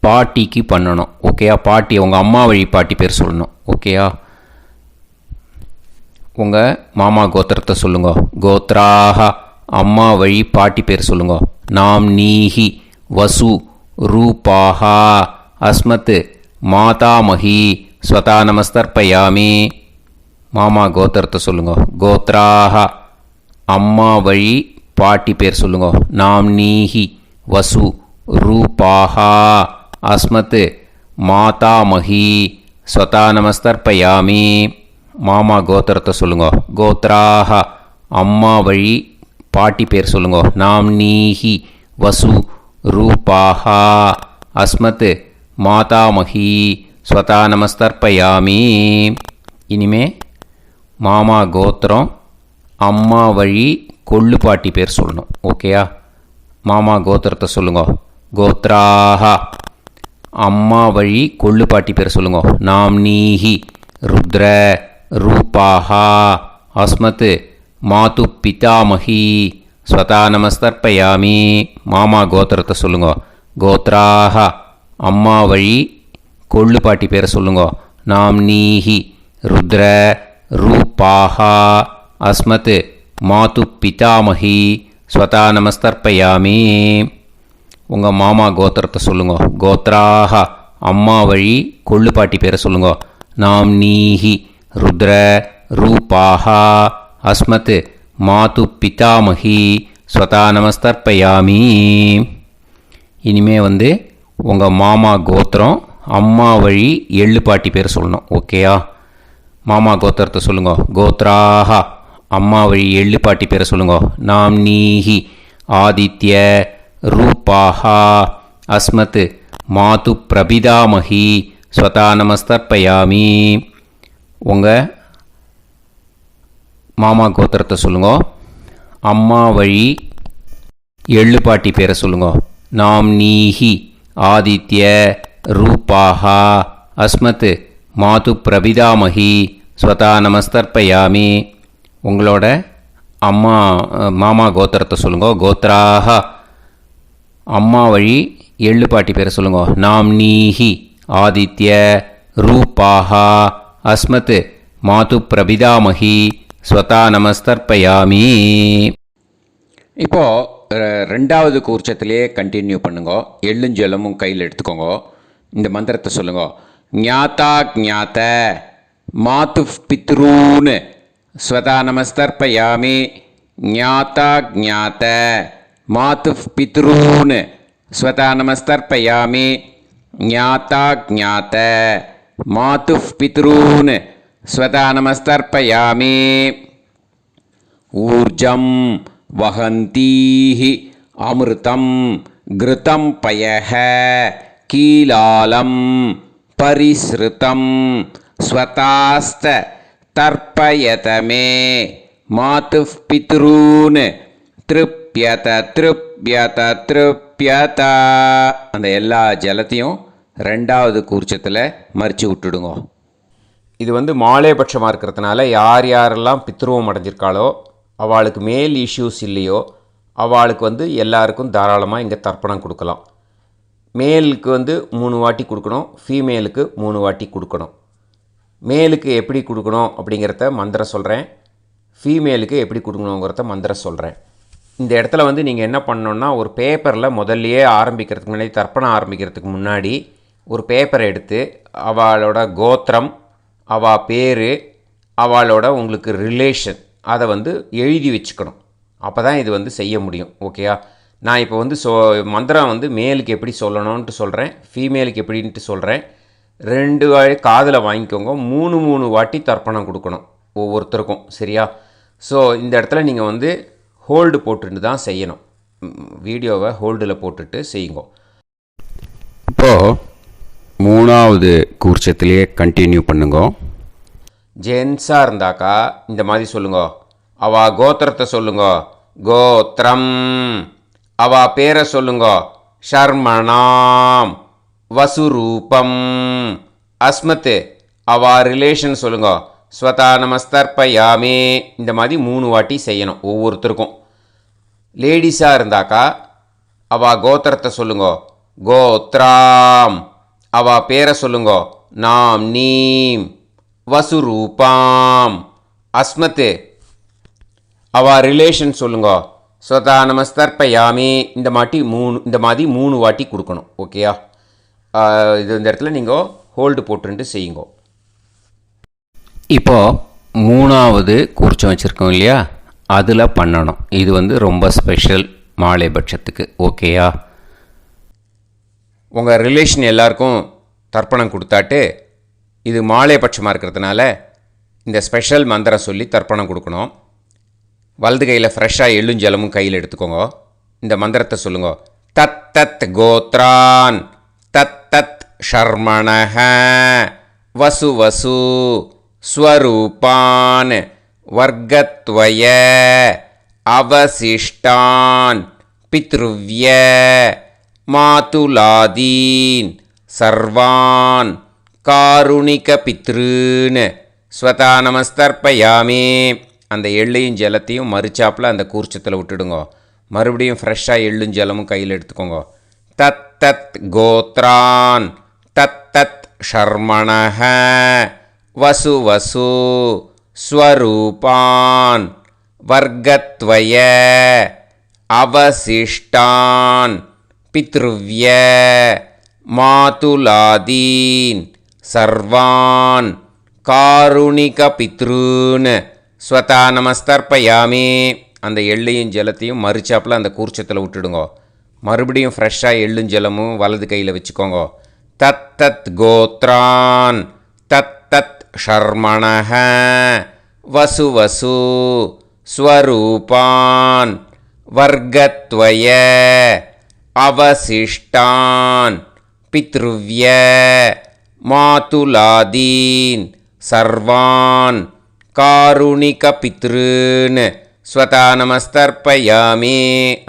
பாட்டிக்கு பண்ணணும். ஓகேயா? பாட்டி உங்கள் அம்மா வழி பாட்டி பேர் சொல்லணும். ஓகேயா? உங்கள் மாமா கோத்திரத்தை சொல்லுங்க. கோத்ராக. அம்மா வழி பாட்டி பேர் சொல்லுங்க. நாம் நீஹி வசு ரூபாஹா அஸ்மத் மாதாமஹி ஸ்வதா நமஸ்தர்ப்பயாமி. மாமா கோத்திரத்தை சொல்லுங்க. கோத்ராக. அம்மா வழி பாட்டி பேர் சொல்லுங்க. நாம் நீஹி வசு ரூபாஹா அஸ்மத் மாதாமஹி ஸ்வதா நமஸ்தர்ப்பயாமி. மாமா கோத்திரத்தை சொல்லுங்க. கோத்ராக. அம்மா வழி பாட்டி பேர் சொல்லுங்க. நாம் நீஹி வசு ரூபாஹா அஸ்மத் மாதாமஹி ஸ்வதா நமஸ்தர்ப்பயாமி. இனிமே மாமா கோத்திரம் அம்மா வழி கொள்ளு பாட்டி பேர் சொல்லணும். ஓகேயா? மாமா கோத்திரத்தை சொல்லுங்க. கோத்ராக. அம்மா வழி கொள்ளு பாட்டி பேர் சொல்லுங்க. நாம் நீஹி ருத்ர रूपाः अस्मत् मातुः पितामही स्वता நமஸ்தர்ப்பயாமி. மாமா கோத்திரத்தை சொல்லுங்க. கோத்ராக அம்மா வழி கொள்ளு பாட்டி பேரை சொல்லுங்க. நாம்னீஹி ருத்ர ரூபாக அஸ்மத் மாதுः பிதாமஹி ஸ்வதா நமஸ்தர்ப்பயாமி. உங்கள் மாமா கோத்திரத்தை சொல்லுங்க. கோத்ராக அம்மா வழி கொள்ளு பாட்டி பேரை சொல்லுங்க. நாம்னீஹி ருத்ர ரூபாக அஸ்மத் மாதுः பிதாமஹி ஸ்வதா நமஸ்தர்ப்பயாமி. இனிமே உங்கள் மாமா கோத்திரம் அம்மா வழி எள்ளு பாட்டி பேர் சொல்லணும். ஓகேயா? மாமா கோத்திரத்தை சொல்லுங்க. கோத்ராக அம்மா வழி எள்ளு பாட்டி பேரை சொல்லுங்க. நாம்னீஹி ஆதித்ய ரூபாக அஸ்மத் மாது பிரபிதாமஹி ஸ்வதா நமஸ்தர்ப்பயாமி. உங்கள் மாமா கோத்திரத்தை சொல்லுங்க. அம்மா வழி எள்ளு பாட்டி பேரை சொல்லுங்க. நாம்னீஹி ஆதித்ய ரூபாக அஸ்மத் மாது பிரபிதாமஹி ஸ்வதா நமஸ்தர்ப்பயாமி. உங்களோட மாமா கோத்திரத்தை சொல்லுங்க. கோத்ராக அம்மா வழி எள்ளு பாட்டி பேரை சொல்லுங்க. நாம்னீஹி ஆதித்ய ரூபாக அஸ்மத் மாது பிரபிதாமஹி ஸ்வதா நமஸ்தர்ப்பயாமி. இப்போது ரெண்டாவது கூர்ச்சத்திலே கண்டினியூ பண்ணுங்க. எள்ளும் ஜலமும் கையில் எடுத்துக்கோங்க. இந்த மந்திரத்தை சொல்லுங்க. ஞாதா ஞாத மாது பித்ரூன் ஸ்வதா நமஸ்தர்ப்பயாமி. ஞாதா ஞாத மாது பித்ரூன் ஸ்வதா நமஸ்தர்ப்பயாமி. ஞாதா ஞாத மாது பித்ரூன் ஸ்வதா நமஸ்தர்ப்பயாமி. ஊர்ஜம் வஹந்தீஹி அமிர்தம் கிருதம் பயஹ கீலாலம் பரிஸ்ருதம் ஸ்வதாஸ்த தர்ப்பயதமே மாதுः பித்ரூன் திருப்யத திருப்யத திருப்யத. அந்த எல்லா ஜலத்தையும் ரெண்டாவது கூர்ச்சத்தில் மறித்து விட்டுடுங்க. இது மாலைபட்சமாக இருக்கிறதுனால யார் யாரெல்லாம் பித்ருவம் அடைஞ்சிருக்காளோ அவளுக்கு மேல் இஷ்யூஸ் இல்லையோ அவளுக்கு எல்லாருக்கும் தாராளமாக இங்கே தர்ப்பணம் கொடுக்கலாம். மேலுக்கு 3 வாட்டி கொடுக்கணும், ஃபீமேலுக்கு 3 வாட்டி கொடுக்கணும். மேலுக்கு எப்படி கொடுக்கணும் அப்படிங்கிறத மந்திரம் சொல்கிறேன், ஃபீமேலுக்கு எப்படி கொடுக்கணுங்கிறத மந்திரம் சொல்கிறேன். இந்த இடத்துல நீங்கள் என்ன பண்ணணுன்னா, ஒரு பேப்பரில் முதல்லையே ஆரம்பிக்கிறதுக்கு முன்னாடி, தர்ப்பணம் ஆரம்பிக்கிறதுக்கு முன்னாடி ஒரு பேப்பரை எடுத்து அவளோட கோத்திரம், அவள் பேர், அவளோட உங்களுக்கு ரிலேஷன் அதை எழுதி வச்சுக்கணும். அப்போ தான் இது செய்ய முடியும். ஓகேயா? நான் இப்போ மந்திரம் மேலுக்கு எப்படி சொல்லணும்ன்ட்டு சொல்கிறேன், ஃபீமேலுக்கு எப்படின்ட்டு சொல்கிறேன். 2 காதில் வாங்கிக்கோங்க. 3 வாட்டி தர்ப்பணம் கொடுக்கணும் ஒவ்வொருத்தருக்கும். சரியா? ஸோ இந்த இடத்துல நீங்கள் ஹோல்டு போட்டுட்டு தான் செய்யணும். வீடியோவை ஹோல்டில் போட்டுட்டு செய்யுங்க. இப்போது 3வது கூர்ச்சத்திலேயே கண்டினியூ பண்ணுங்க. ஜென்ஸாக இருந்தாக்கா இந்த மாதிரி சொல்லுங்க. அவா கோத்திரத்தை சொல்லுங்க. கோத்திரம். அவா பேரை சொல்லுங்க. ஷர்மணாம் வசுரூபம் அஸ்மத். அவா ரிலேஷன் சொல்லுங்க. ஸ்வதா நமஸ்தர்ப்பயாமி. இந்த மாதிரி 3 வாட்டி செய்யணும் ஒவ்வொருத்தருக்கும். லேடிஸாக இருந்தாக்கா அவா கோத்திரத்தை சொல்லுங்க. கோத்ராம். அவா பேரை சொல்லுங்க. நாம் நீம் வசுரூபாம் அஸ்மத். அவா ரிலேஷன் சொல்லுங்க. ஸ்வதா நமஸ்தர்ப்பயாமி. இந்த மாதிரி 3 வாட்டி கொடுக்கணும். ஓகேயா? இந்த இடத்துல நீங்கள் ஹோல்டு போட்டுட்டு செய்யுங்க. இப்போது 3வது கூர்ச்சம் வச்சுருக்கோம் இல்லையா, அதில் பண்ணணும். இது ரொம்ப ஸ்பெஷல் மாலைபட்சத்துக்கு. ஓகேயா? உங்கள் ரிலேஷன் எல்லாருக்கும் தர்ப்பணம் கொடுத்தாட்டு இது மாலைபட்சமாக இருக்கிறதுனால இந்த ஸ்பெஷல் மந்திரம் சொல்லி தர்ப்பணம் கொடுக்கணும். வலது கையில் ஃப்ரெஷ்ஷாக எள்ளும் ஜலமும் கையில் எடுத்துக்கோங்க. இந்த மந்திரத்தை சொல்லுங்க. தத் தத் கோத்ரான் தத் தத் ஷர்மணஹ வசு வசு ஸ்வரூபான் வர்க்கத்வய அவசிஷ்டான் பித்ருவ்ய மாதுலாதீன் சர்வான் காருணிக பித்ருன் ஸ்வதா நமஸ்தர்ப்பயாமி. அந்த எள்ளையும் ஜலத்தையும் மறுச்சாப்பில் அந்த கூர்ச்சத்தில் விட்டுடுங்க. மறுபடியும் ஃப்ரெஷ்ஷாக எள்ளும் ஜலமும் கையில் எடுத்துக்கோங்க. தத் தத் கோத்ரான் தத் தத் ஷர்மணஹ வசு வசு ஸ்வரூபான் வர்க்கத்வய அவசிஷ்டான் பித்ருவ்ய மாதுலாதீன் சர்வான் காருணிக பித்ருன் ஸ்வதா நமஸ்தர்ப்பயாமி. அந்த எள்ளையும் ஜலத்தையும் மறுச்சாப்பில் அந்த கூர்ச்சத்தில் விட்டுடுங்க. மறுபடியும் ஃப்ரெஷ்ஷாக எள்ளும் ஜலமும் வலது கையில் வச்சுக்கோங்க. தத் தத் கோத்ரான் தத் தத் ஷர்மணஹ வசு வசு ஸ்வரூபான் வர்க்கத்வய அவசிஷ்டான் பித்ருவ்ய மாதுலாதீன் சர்வான் காருணிக பித்ருன் ஸ்வதா நமஸ்தர்ப்பயாமி.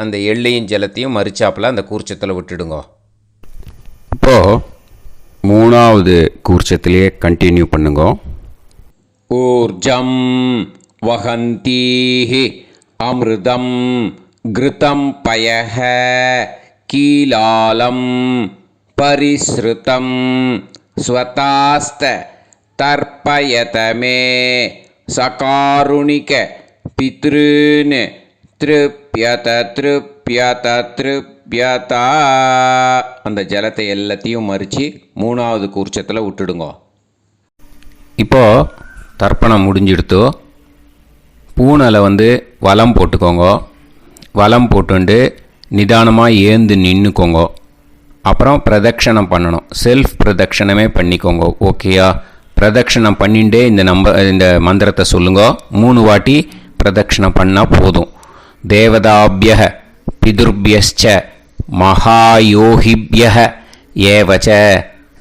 அந்த எள்ளையும் ஜலத்தையும் மறுச்சாப்பில் அந்த கூர்ச்சத்தில் விட்டுடுங்க. இப்போது மூணாவது கூர்ச்சத்திலே கண்டினியூ பண்ணுங்க. ஊர்ஜம் வஹந்தீஹி அமிர்தம் கிருதம் பயஹ கீலாலம் பரிஸ்ருதம் ஸ்வதாஸ்த தர்ப்பயதமே சகாருணிக பித்ருன் திருப்யத திருப்யத திருப்யதா. அந்த ஜலத்தை எல்லாத்தையும் மறித்து மூணாவது கூர்ச்சத்தில் விட்டுடுங்க. இப்போது தர்ப்பணம் முடிஞ்சிடுத்து. பூனலை வலம் போட்டுக்கோங்க. வலம் போட்டுண்டு நிதானமாக ஏந்து நின்றுக்கோங்க. அப்புறம் பிரதட்சணம் பண்ணணும். செல்ஃப் பிரதட்சணமே பண்ணிக்கோங்க. ஓகேயா? பிரதட்சணம் பண்ணிண்டே இந்த மந்திரத்தை சொல்லுங்க. 3 வாட்டி பிரதட்சணம் பண்ணால் போதும். தேவதாபிய பிதுர்பியஸ்ச மகாயோகிபிய ஏவச்ச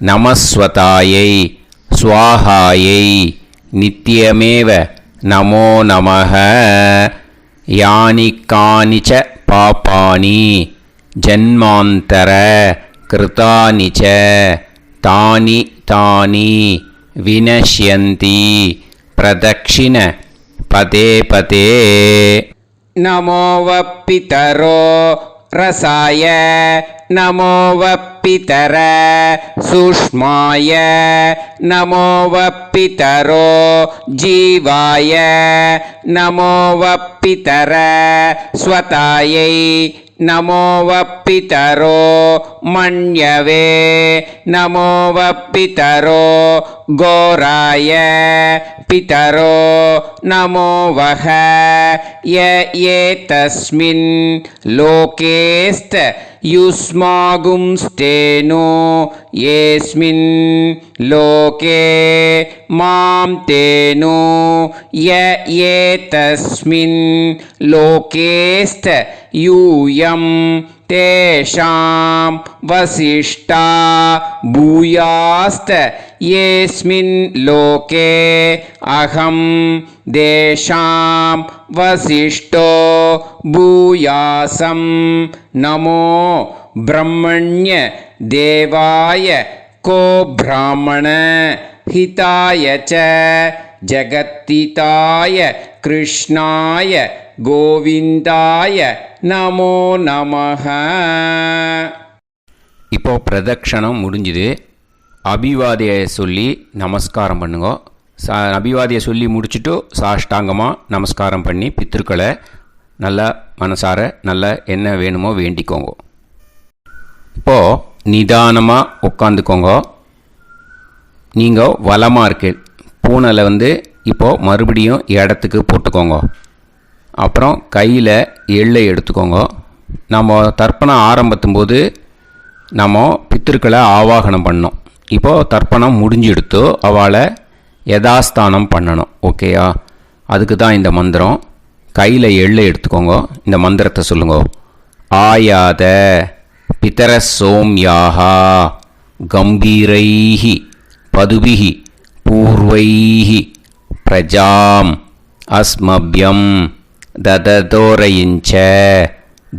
நமஸ்வதாயை ஸ்வாஹாயை நித்யமேவ நமோ நமஹ. யானி கானிச்ச பாபானி ஜன்மாந்தர கிருதானிச்ச தானி தானி வினஷ்யந்தி பிரதக்ஷிண பதே பதே. நமோ வப்பிதரோ ரசாய நமோ வப்பிதர சூஷ்மாய நமோ வப்பிதரோ ஜீவாய நமோ வப்பிதர ஸ்வதாயை நமோ வப்பிதரோ மண்யவே நமோ வப்பிதரோ கோராய பிதரோ நமோ வஹ ஏதஸ்மின் லோகேஸ்த யுஸ்மாகும்ஸ்தேனோ ஏஸ்மின் லோகே மாம் தேனோ ஏதஸ்மின் லோகேஸ்த யூயம் தேஷாம் வசிஷ்டா பூயாஸ்த ஏஸ்மின் லோகே அகம் தேஷாம் வசிஷ்டோ பூயாசம் நமோ பிரம்மண்ய தேவாய கோ பிராமண ஹிதாய ச ஜகத்திதாய கிருஷ்ணாய கோவிந்தாய நமோ நமஹ. இப்போ பிரதட்சணம் முடிஞ்சுது. அபிவாதியை சொல்லி நமஸ்காரம் பண்ணுங்க. அபிவாதியை சொல்லி முடிச்சுட்டு சாஷ்டாங்கமாக நமஸ்காரம் பண்ணி பித்திருக்களை நல்லா மனசார நல்லா என்ன வேணுமோ வேண்டிக்கோங்க. இப்போது நிதானமாக உட்காந்துக்கோங்க. நீங்கள் வலமாக இருக்கு பூனலை இப்போது மறுபடியும் இடத்துக்கு போட்டுக்கோங்க. அப்புறம் கையில் எள்ளை எடுத்துக்கோங்க. நம்ம தர்ப்பணம் ஆரம்பித்தும் போது நம்ம பித்திருக்களை ஆவாகனம் பண்ணோம். இப்போது தர்ப்பணம் முடிஞ்செடுத்து அவளை யதாஸ்தானம் பண்ணணும். ஓகேயா? அதுக்கு தான் இந்த மந்திரம். கையில் எள்ளை எடுத்துக்கோங்க. இந்த மந்திரத்தை சொல்லுங்க. ஆயாத பிதர சோம்யாஹா கம்பீரைஹி பதுபிஹி பூர்வைஹி பிரஜாம் அஸ்மப்யம் தததோரயிஞ்ச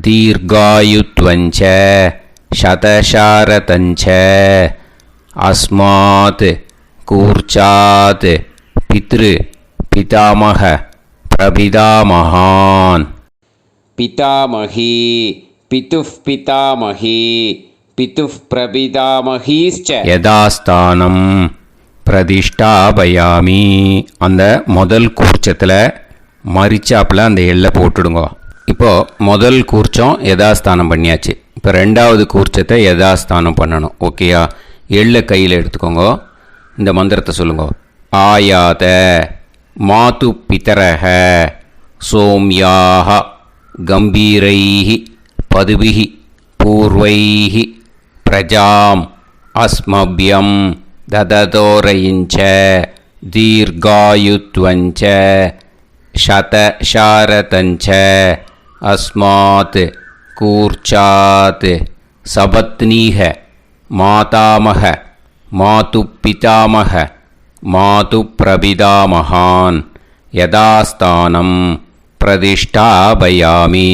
தீர்காயுத்வஞ்ச சதசாரதஞ்ச அஸ்மாத் கூர்ச்சாத் பித்ரு பிதாமக பிரபிதாமகான். பிதாமகி பிதுஃப் பிதாமகி பிதுஃப் பிரபிதாமகீஸ்ச யதாஸ்தானம் பிரதிஷ்டாபயாமி. அந்த முதல் கூர்ச்சத்தில் மரிச்சாப்பில் அந்த எல்லை போட்டுடுங்க. இப்போது முதல் கூர்ச்சம் யதாஸ்தானம் பண்ணியாச்சு. இப்போ ரெண்டாவது கூர்ச்சத்தை யதாஸ்தானம் பண்ணணும். ஓகேயா? எள்ளை கையில் எடுத்துக்கோங்க. இந்த மந்திரத்தை சொல்லுங்க. ஆயாத மாது பிதரக சோம்யாக கம்பீரைஹி பதுபிஹி பூர்வைஹி பிரஜாம் அஸ்மபியம் தததோரயிஞ்ச தீர்காயுத்வஞ்ச சதசாரதஞ்ச அஸ்மாத் கூர்ச்சாத் சபத்னீஹ மாதாமக மாது பிதாமக மாது பிரபிதாமகான் யதாஸ்தானம் பிரதிஷ்டாபயாமி.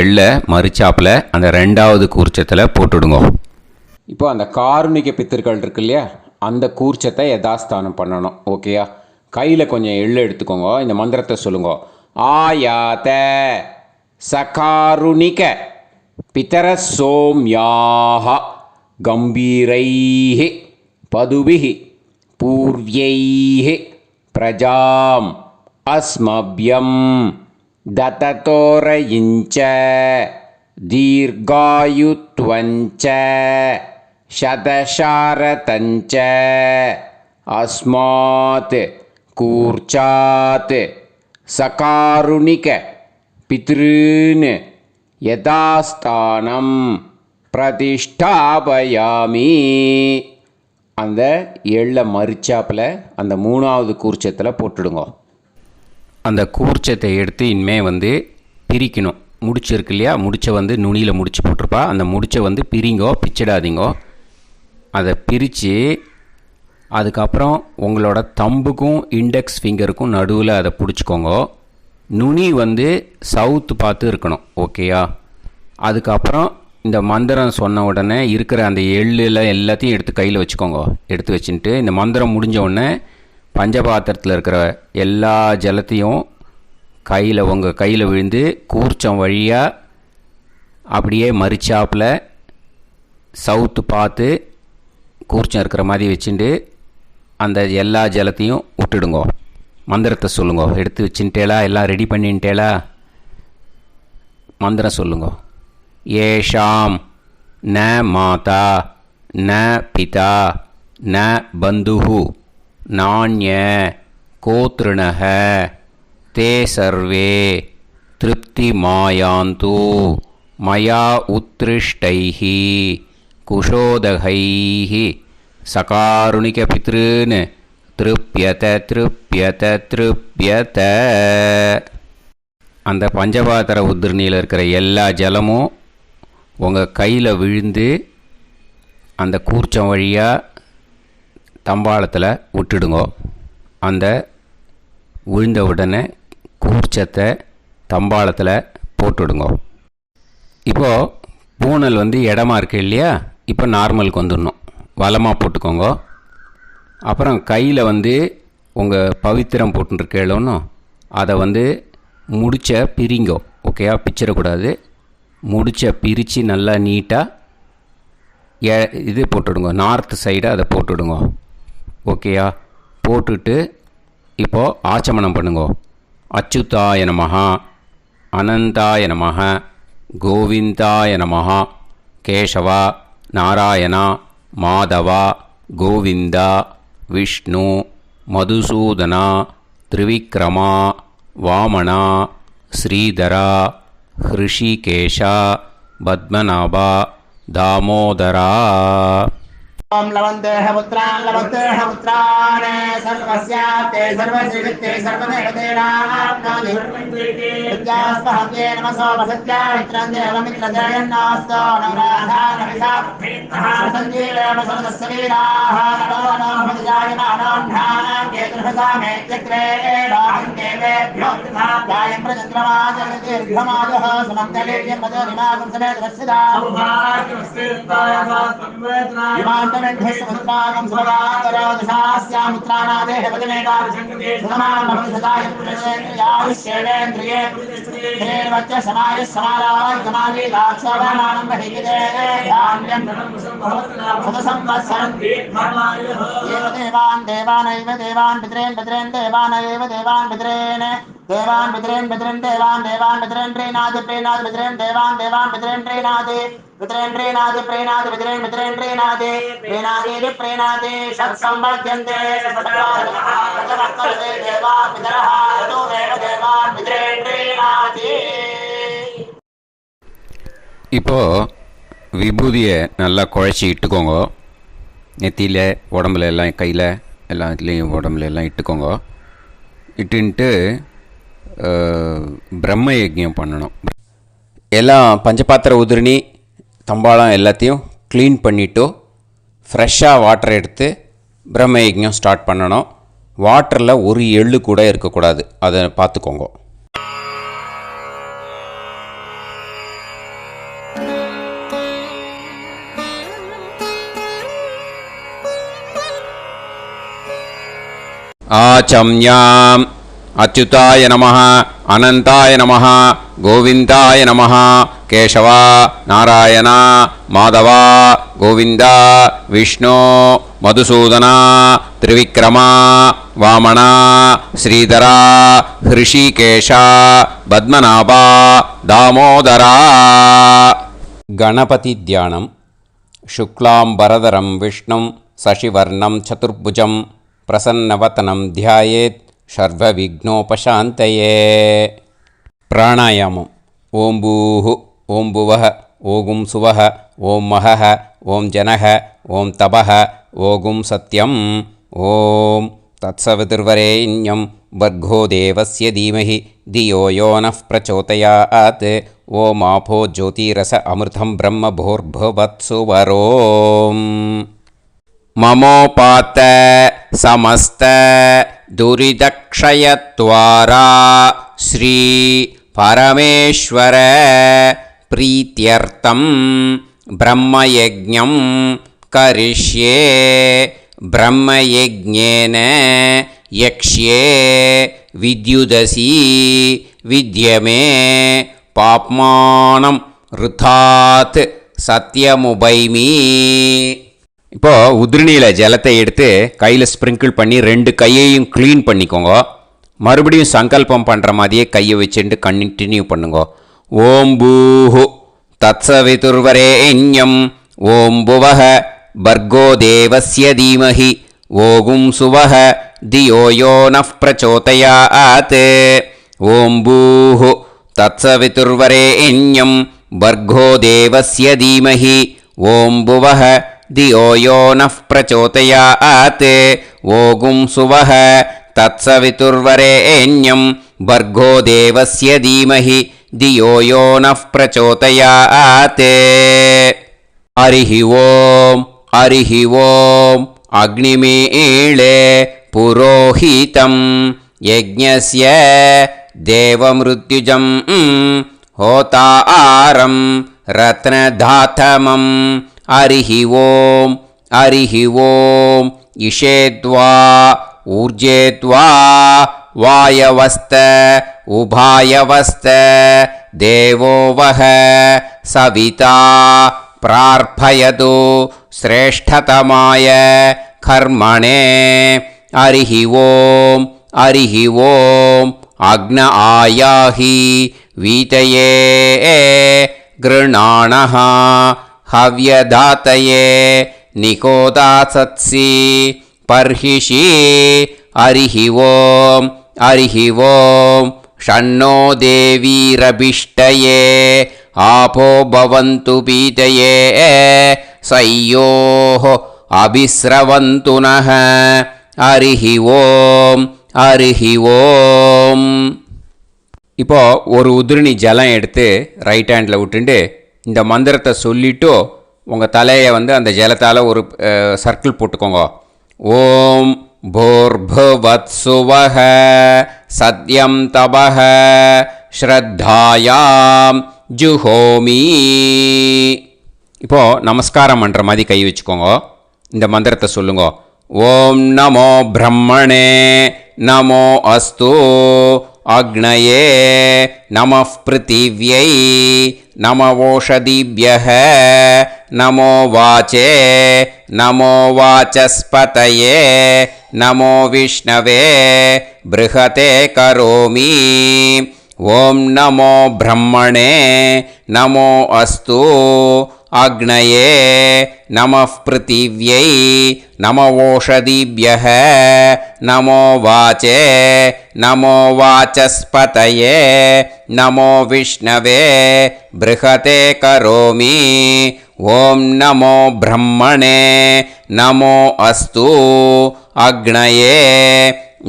எள்ள மரிச்சாப்பில் அந்த ரெண்டாவது கூர்ச்சத்தில் போட்டுடுங்க. இப்போ அந்த காருணிக பித்தர்கள் இருக்கு இல்லையா, அந்த கூர்ச்சத்தை யதாஸ்தானம் பண்ணணும். ஓகேயா? கையில் கொஞ்சம் எள்ளு எடுத்துக்கோங்க. இந்த மந்திரத்தை சொல்லுங்க. ஆயாத சகாருணிக பிதர சோம்யாக கம்பீரைஹி பதுபிஹி பூர்வைஹி பிரஜாம் அஸ்மபியம் தததோரயிஞ்ச தீர்காயுத்வஞ்ச சதசாரதஞ்ச அஸ்மாத் கூர்ச்சாத் சகாருணிக பித்ருன் யதாஸ்தானம் பிரதிஷ்டாபயாமி. அந்த எள்ள மரிச்சாப்பில் அந்த மூணாவது கூர்ச்சத்தில் போட்டுடுங்க. அந்த கூர்ச்சத்தை எடுத்து இனிமேல் பிரிக்கணும். முடிச்சிருக்கு இல்லையா, முடிச்சை நுனியில் முடிச்சு போட்டிருப்பா. அந்த முடிச்சை பிரிங்கோ, பிச்சிடாதீங்கோ. அதை பிரித்து அதுக்கப்புறம் உங்களோட தம்புக்கும் இண்டெக்ஸ் ஃபிங்கருக்கும் நடுவில் அதை பிடிச்சிக்கோங்க. நுனி சவுத்து பார்த்து இருக்கணும். ஓகேயா? அதுக்கப்புறம் இந்த மந்திரம் சொன்ன உடனே இருக்கிற அந்த எள்ளில் எல்லாத்தையும் எடுத்து கையில் வச்சுக்கோங்க. எடுத்து வச்சுட்டு இந்த மந்திரம் முடிஞ்ச உடனே பஞ்சபாத்திரத்தில் இருக்கிற எல்லா ஜலத்தையும் உங்கள் கையில் விழுந்து கூர்ச்சம் வழியாக அப்படியே மரிச்சாப்பில் சவுத்து பார்த்து கூர்ச்சம் இருக்கிற மாதிரி வச்சுட்டு அந்த எல்லா ஜலத்தையும் விட்டுடுங்கோ. மந்திரத்தை சொல்லுங்க. எடுத்து வச்சுட்டேலா? எல்லாம் ரெடி பண்ணிட்டேலா? மந்திரம் சொல்லுங்க. ஏஷாம் ந மாதா ந பிதா ந பந்துஹு நாண்ய கோத்ருணக தே சர்வே திருப்தி மாயாந்து மயா உத்ருஷ்டைஹி குஷோதகைஹி சகாருணிக பித்ருன் திருப்யத திருப்யத திருப்யத. அந்த பஞ்சபாத்திர உதிரணியில் இருக்கிற எல்லா ஜலமும் உங்கள் கையில் விழுந்து அந்த கூர்ச்சம் வழியாக தம்பாளத்தில் விட்டுடுங்கோ. அந்த விழுந்த உடனே கூர்ச்சத்தை தம்பாளத்தில் போட்டுடுங்கோ. இப்போது பூனல் இடமா இருக்கு இல்லையா, இப்போ நார்மலுக்கு வந்துடணும். வலமாக போட்டுக்கோங்க. அப்புறம் கையில் உங்கள் பவித்திரம் போட்டுருக்கேளோன்னு அதை முடிச்ச பிரிங்கோ. ஓகேயா? பிச்சிடக்கூடாது. முடிச்ச பிரித்து நல்லா நீட்டாக இது போட்டுடுங்க. நார்த் சைடை அதை போட்டுடுங்க. ஓகேயா? போட்டுட்டு இப்போது ஆச்சமனம் பண்ணுங்க. அச்சுதாய நமஹ அனந்தாய நமஹ கோவிந்தாய நமஹ கேசவா நாராயணா மாதவா கோவிந்தா விஷ்ணு மதுசூதனா திரிவிக்ரமா வாமனா ஸ்ரீதரா ஹிருஷிகேஷா பத்மநாபா தாமோதரா. ओम लवन्तेह पुत्रान् लवन्तेह पुत्रान् सर्वस्याते सर्वश्रीवित्ते सर्वदेवतेनाप्नोतिर्विद्यते विद्यास्पहते नमसो वसत्या मित्रं देवमित्रजयन्नास्तो नवराधानविषाः सञ्जीवेम समदस्सवीराः नमो नमः जायमानोऽन्धानां केतुर्भसामेत्यग्रे राहं देवेभ्यो गायं प्रचन्द्रमाजगतिर्घमाजः समन्तलेयं मदो निमागं समेत रक्षिता समुद्रागं सुभगाकरोदशास्यामुत्राणादेह वदनेकाविशङ्कते समानमभिसदाय पुरुषेन्द्रियाविश्येन्द्रिये धेर्वच्च समायः समाराय समागे दाक्षावानानं महिगिदे धान्यं सदसंवत्सरं देवान् देवानैव देवान् पितॄन् पितॄन् देवानैव देवान् पितॄन् देवान् पितॄन् पितॄन् देवान् देवान् पितॄन् प्रीणाति प्रीणाति पितॄन् देवान् देवान् पितॄन् प्रीणाति पितॄन् प्रीणाति प्रीणाति पितॄन् पितॄन् प्रीणाति प्रीणाति प्रीणाति षट्संवर्ध्यन्ते षट्काले देवा पितरः ततोमेव देवान् पितॄन् प्रीणाति. இப்போது விபூதியை நல்லா குழச்சி இட்டுக்கோங்க. நெத்தியில் உடம்புல எல்லாம் கையில் எல்லாத்துலேயும் உடம்புல எல்லாம் இட்டுக்கோங்க. இட்டுன்ட்டு பிரம்ம யஜ்ஞம் பண்ணணும். எல்லாம் பஞ்சபாத்திர உதிரணி தம்பாளம் எல்லாத்தையும் க்ளீன் பண்ணிவிட்டு ஃப்ரெஷ்ஷாக வாட்டர் எடுத்து பிரம்ம யஜ்ஞம் ஸ்டார்ட் பண்ணணும். வாட்டரில் ஒரு எள்ளு கூட இருக்கக்கூடாது, அதை பார்த்துக்கோங்க. ஆச்சம்யாம் அச்சுதாய நமः அனந்தாய நமः கோவிந்தாய நமः கேசவா நாராயணா மாதவா கோவிந்தா விஷ்ணு மதுசூதனா திரிவிக்ரமா வாமனா ஸ்ரீதரா ஹிருஷிகேஷா பத்மநாபா தாமோதரா. கணபதி தியானம். சுக்லாம்பரதரம் விஷ்ணும் சசிவர்ணம் சதுர்புஜம் பிரசன்னவதனம் தியாயேத் சர்வவிக்னோபசாந்தயே. பிராணாயாமம். ஓம் பூஹு ஓம் புவஹ ஓகும் சுவஹ ஓம் மஹஹ ஓம் ஜனஹ ஓம் தபஹ ஓகும் சத்யம். ஓம் தத்சவிதுர்வரேண்யம் வர்கோ தேவஸ்ய தீமஹி தியோ யோ நः பிரச்சோதயாத். ஓம் ஆபோ ஜோதிரஸ அமிர்தம் பிரம்ம பூர்புவத்சுவரோம். மமோபாத்த சமஸ்த துரிதக்ஷயத்வாரா ஸ்ரீ பரமேஸ்வர பிரீத்யர்த்தம் பிரம்மயஜ்ஞம் கரிஷ்யே. பிரம்மயஜ்ஞேன யக்ஷ்யே வித்யுதசி வித்யமே பாப்மானம் ருதாத் சத்யமுபைமி. இப்போது உதிரணியில் ஜலத்தை எடுத்து கையில் ஸ்ப்ரிங்கிள் பண்ணி 2 கையையும் க்ளீன் பண்ணிக்கோங்க. மறுபடியும் சங்கல்பம் பண்ணுற மாதிரியே கையை வச்சுட்டு கண்டினியூ பண்ணுங்க. ஓம் பூஹு தத்சவிதுர்வரேண்யம் ஓம் புவஹ பர்கோ தேவஸ்ய தீமஹி ஓகும் சுவஹ தியோ யோ நः பிரச்சோதயாத். ஓம் பூஹு தத்சவிதுர்வரேண்யம் பர்கோ தேவஸ்ய தீமஹி ஓம் புவஹ தியோ யோ நः பிரச்சோதயாத். ஓகும் சுவஹ தத்சவிதுர்வரேண்யம் பர்கோ தேவஸ்ய தீமஹி தியோ யோ நः பிரச்சோதயாத். ஹரிஹி ஓம் ஹரிஹி ஓம். அக்னிமீளே புரோஹிதம் யஜ்ஞஸ்ய தேவமிருத்யுஜம் ஹோதாரம் ரத்னதாதமம். ஹரிஹி ஓம் ஹரிஹி ஓம். இஷேத்வா ஊர்ஜேத்வா வாயவஸ்த உபாயவஸ்த தேவோ வஹ சவிதா பிரார்ப்பயது ஸ்ரேஷ்டதமாய கர்மணே. ஹரிஹி ஓம் ஹரிஹி ஓம். அக்ன ஆயாஹி வீதயே கிருணாணஹ ஹவ்யதாத்தயே நிகோதாசத்சி பர்ஹிஷி. ஹரிஹி ஓம் ஹரிஹி ஓம். ஷன்னோ தேவீரபிஷ்டயே ஆபோ பவந்து பீதயே சய்யோஹ அபிஸ்ரவந்து நஹ. ஹரிஹி ஓம் ஹரிஹி ஓம். இப்போது ஒரு உதிரணி ஜலம் எடுத்து ரைட் ஹேண்டில் விட்டுண்டு இந்த மந்திரத்தை சொல்லிவிட்டு உங்கள் தலையை அந்த ஜலத்தால் ஒரு சர்க்கிள் போட்டுக்கோங்க. ஓம் பூர்புவத்சுவஹ சத்யம் தபஹ ஸ்ரத்தாயாம் ஜுஹோமி. இப்போது நமஸ்காரம் பண்ணுற மாதிரி கை வச்சுக்கோங்க. இந்த மந்திரத்தை சொல்லுங்க. ஓம் நமோ பிரம்மணே நமோ அஸ்து அக்னயே நமः பிருத்திவ்யை நம ஓஷதிப்யः நமோ வாச்சே நமோ வாசஸ்பதயே நமோ விஷ்ணவே ப்ருஹதே கரோமி. ஓம் நமோ பிரம்மணே நமோ அஸ்து அக்னயே நமः பிருத்திவ்யை நம ஓஷதிப்யः நமோ வாச்சே நமோ வாசஸ்பதயே நமோ விஷ்ணவே ப்ருஹதே கரோமி. ஓம் நமோ பிரம்மணே நமோ அஸ்து அக்னயே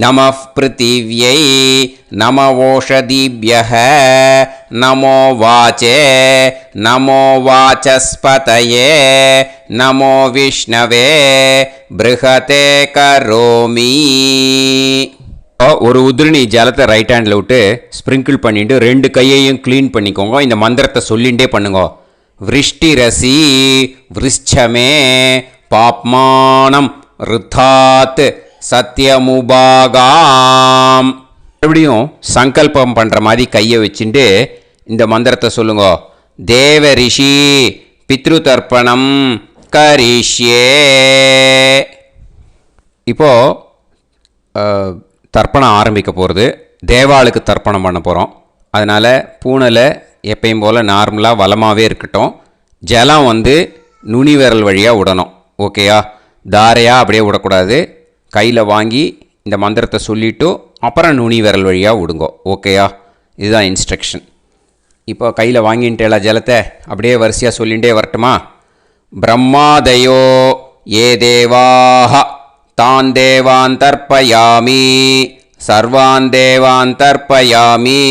நமः பிருத்திவ்யை நம ஓஷதிப்யः நமோ வாச்சே நமோ வாசஸ்பதயே நமோ விஷ்ணவே ப்ருஹதே கரோமி. ஒரு உதிரணி ஜலத்தை ரைட் ஹேண்டில் விட்டு ஸ்ப்ரிங்கிள் பண்ணிட்டு 2 கையையும் க்ளீன் பண்ணிக்கோங்க. இந்த மந்திரத்தை சொல்லிகிட்டே பண்ணுங்க. விருஷ்டிரசி விருஷ்சமே பாப்மானம் ருத்தாத் சத்யமுபாகாம். மறுபடியும் சங்கல்பம் பண்ணுற மாதிரி கையை வச்சுட்டு இந்த மந்திரத்தை சொல்லுங்க. தேவ ரிஷி பித்ரு தர்ப்பணம் கரிஷ்யே. இப்போது தர்ப்பணம் ஆரம்பிக்க போகிறது. தேவாளுக்கு தர்ப்பணம் பண்ண போகிறோம். அதனால் பூனலை எப்பயும் போல் நார்மலாக வளமாகவே இருக்கட்டும். ஜலம் நுனி விரல் வழியாக விடணும். ஓகேயா? தாரையாக அப்படியே விடக்கூடாது. கையில் வாங்கி இந்த மந்திரத்தை சொல்லிவிட்டு அப்புறம் நுனி விரல் வழியாக விடுங்கோ. ஓகேயா? இதுதான் இன்ஸ்ட்ரக்ஷன். இப்போ கையில் வாங்கின்ட்டேல ஜலத்தை அப்படியே வரிசையாக சொல்லிகிட்டே வரட்டுமா? பிரம்மாதயோ ஏ தேவாஹ தான் தேவான் தர்ப்பயாமி சர்வான் தேவான் தர்ப்பயாமி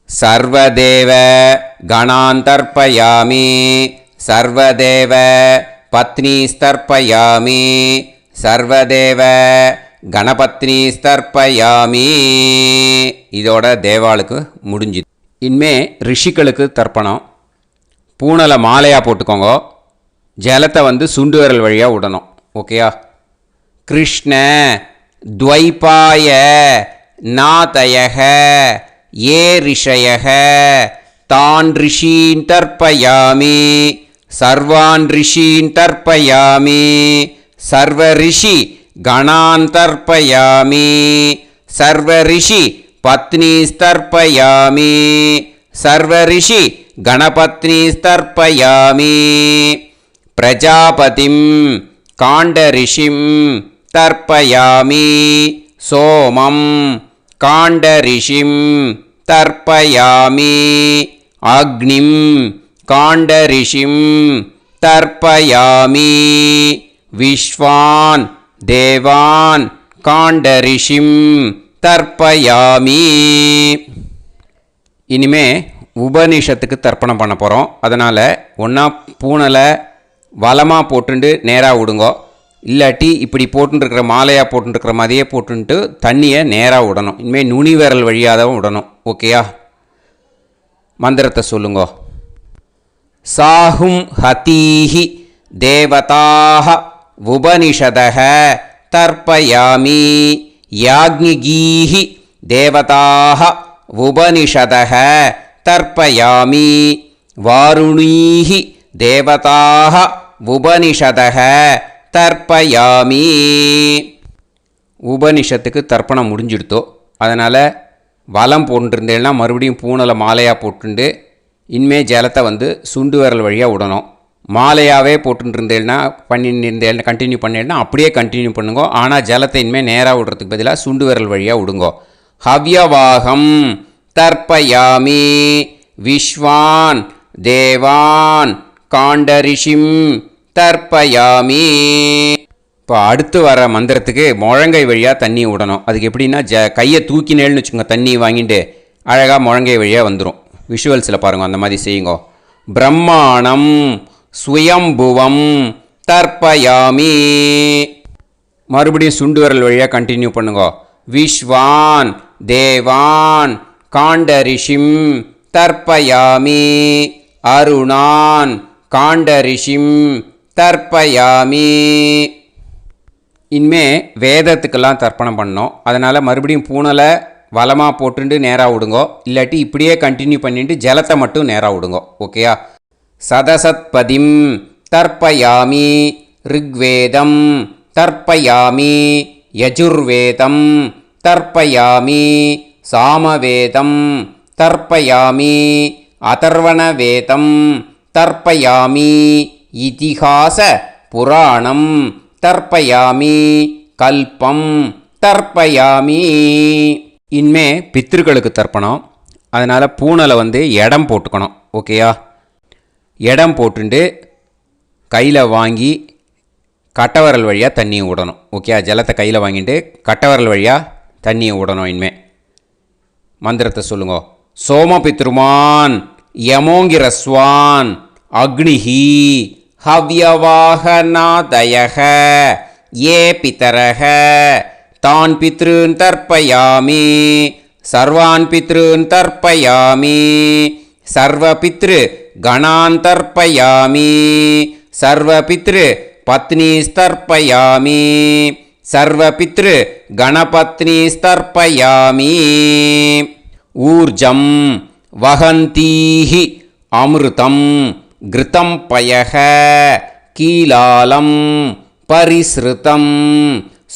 சர்வதேவ கணான் தர்ப்பயாமி சர்வதேவ பத்னீஸ்தர்ப்பயாமி சர்வதேவ கணபத்னி ஸ்தர்ப்பயாமி. இதோட தேவாளுக்கு முடிஞ்சுது. இனிமே ரிஷிகளுக்கு தர்ப்பணம். பூனலை மாலையாக போட்டுக்கோங்க. ஜலத்தை சுண்டு விரல் வழியாக விடணும். ஓகேயா? கிருஷ்ண துவைபாய நாதயக ஏ ரிஷயக தான் ரிஷீன் தர்ப்பயாமி சர்வான் ரிஷீன் தர்ப்பயாமி சர்வ ரிஷி கணான் தர்ப்பயாமி சர்வ ரிஷி பத்னீஸ்தர்ப்பயாமி சர்வ ரிஷி கணபத்னீஸ்தர்ப்பயாமி பிரஜாபதிம் காண்டரிஷிம் தர்ப்பயாமி சோமம் காண்டரிஷிம் தர்ப்பயாமி அக்னிம் காண்டரிஷிம் தர்ப்பயாமி விஸ்வான் தேவான் காண்டரிஷிம் தர்ப்பயாமி. இனிமே உபனிஷத்துக்கு தர்ப்பணம் பண்ண போகிறோம். அதனால் ஒன்றா பூனலை வலமாக போட்டுண்டு நேராக விடுங்கோ. இல்லாட்டி இப்படி போட்டுருக்கிற மாலையாக போட்டுருக்கிற மாதிரியே போட்டுன்ட்டு தண்ணியை நேராக விடணும். இனிமேல் நுனி விரல் வழியாக தான் விடணும். ஓகேயா? மந்திரத்தை சொல்லுங்கோ. சாஹும் ஹதீஹி தேவதாக உபனிஷதக தர்ப்பயாமி யாக்ஞிகீஹி தேவதாக உபனிஷதக தர்ப்பயாமி வாருணீஹி தேவதாக உபனிஷதக தர்ப்பயாமி. உபனிஷத்துக்கு தர்ப்பணம் முடிஞ்சிடுத்தோ. அதனால் வலம் போட்டுருந்தேன்னா மறுபடியும் பூனலை மாலையாக போட்டுண்டு இனிமே ஜலத்தை சுண்டு விரல் வழியாக விடணும். மாலையாகவே போட்டுருந்தேன்னா பண்ணியிருந்தேன் கண்டினியூ பண்ணேன்னா அப்படியே கண்டினியூ பண்ணுங்க. ஆனால் ஜலத்தை இனிமேல் நேராக விடுறதுக்கு பதிலாக சுண்டு விரல் வழியாக விடுங்கோ. ஹவ்யவாகம் தர்ப்பயாமி விஸ்வான் தேவான் காண்டரிஷிம் தர்ப்பயாமி. இப்போ அடுத்து வர மந்திரத்துக்கு முழங்கை வழியாக தண்ணி விடணும். அதுக்கு எப்படின்னா கையை தூக்கினேன்னு வச்சுக்கோங்க. தண்ணி வாங்கிட்டு அழகாக முழங்கை வழியாக வந்துடும். விஷுவல்ஸில் பாருங்கள், அந்த மாதிரி செய்யுங்க. பிரம்மாணம் சுயம்புவம் தர்ப்பயாமி. மறுபடியும் சுண்டு விரல் வழியாக கண்டினியூ பண்ணுங்க. விஸ்வான் தேவான் காண்டரிஷிம் தர்ப்பயாமி அருணான் காண்டரிஷிம் தர்ப்பயாமி. இனிமே வேதத்துக்கெல்லாம் தர்ப்பணம் பண்ணோம். அதனால் மறுபடியும் பூனலை வலமாக போட்டுட்டு நேராக விடுங்கோ. இல்லாட்டி இப்படியே கண்டினியூ பண்ணிட்டு ஜலத்தை மட்டும் நேராக விடுங்கோ. ஓகேயா? சதசத்பதிம் தர்ப்பயாமி, ரிக்வேதம் தர்ப்பயாமி, யஜுர்வேதம் தர்ப்பயாமி, சாமவேதம் தர்ப்பயாமி, அதர்வணவேதம் தர்ப்பயாமி, இதிஹாச புராணம் தர்ப்பயாமி, கல்பம் தர்ப்பயாமி. இனிமே பித்ருக்களுக்கு தர்ப்பணம். அதனால் பூனலை இடம் போட்டுக்கணும். ஓகேயா? இடம் போட்டுண்டு கையில் வாங்கி கட்டவரல் வழியாக தண்ணியை விடணும். ஓகே? ஜலத்தை கையில் வாங்கிட்டு கட்டவரல் வழியாக தண்ணியை விடணும். இனிமே மந்திரத்தை சொல்லுங்க. சோமபித்ருமான் யமோங்கிரஸ்வான் அக்னிஹி ஹவ்யவாகநாதயக ஏ பிதரக தான் பித்ருன் தர்ப்பயாமி, சர்வான் பித்ருன் தர்ப்பயாமி, சர்வபித்ரு கணான் தர்ப்பயாமி, சர்வபித்ரு பத்னிஸ்தர்ப்பயாமி, சர்வபித்ரு கணபத்னிஸ்தர்ப்பயாமி. ஊர்ஜம் வஹந்தீஹி அமிர்தம் கிருதம் பயக கீலாலம் பரிஸ்ருதம்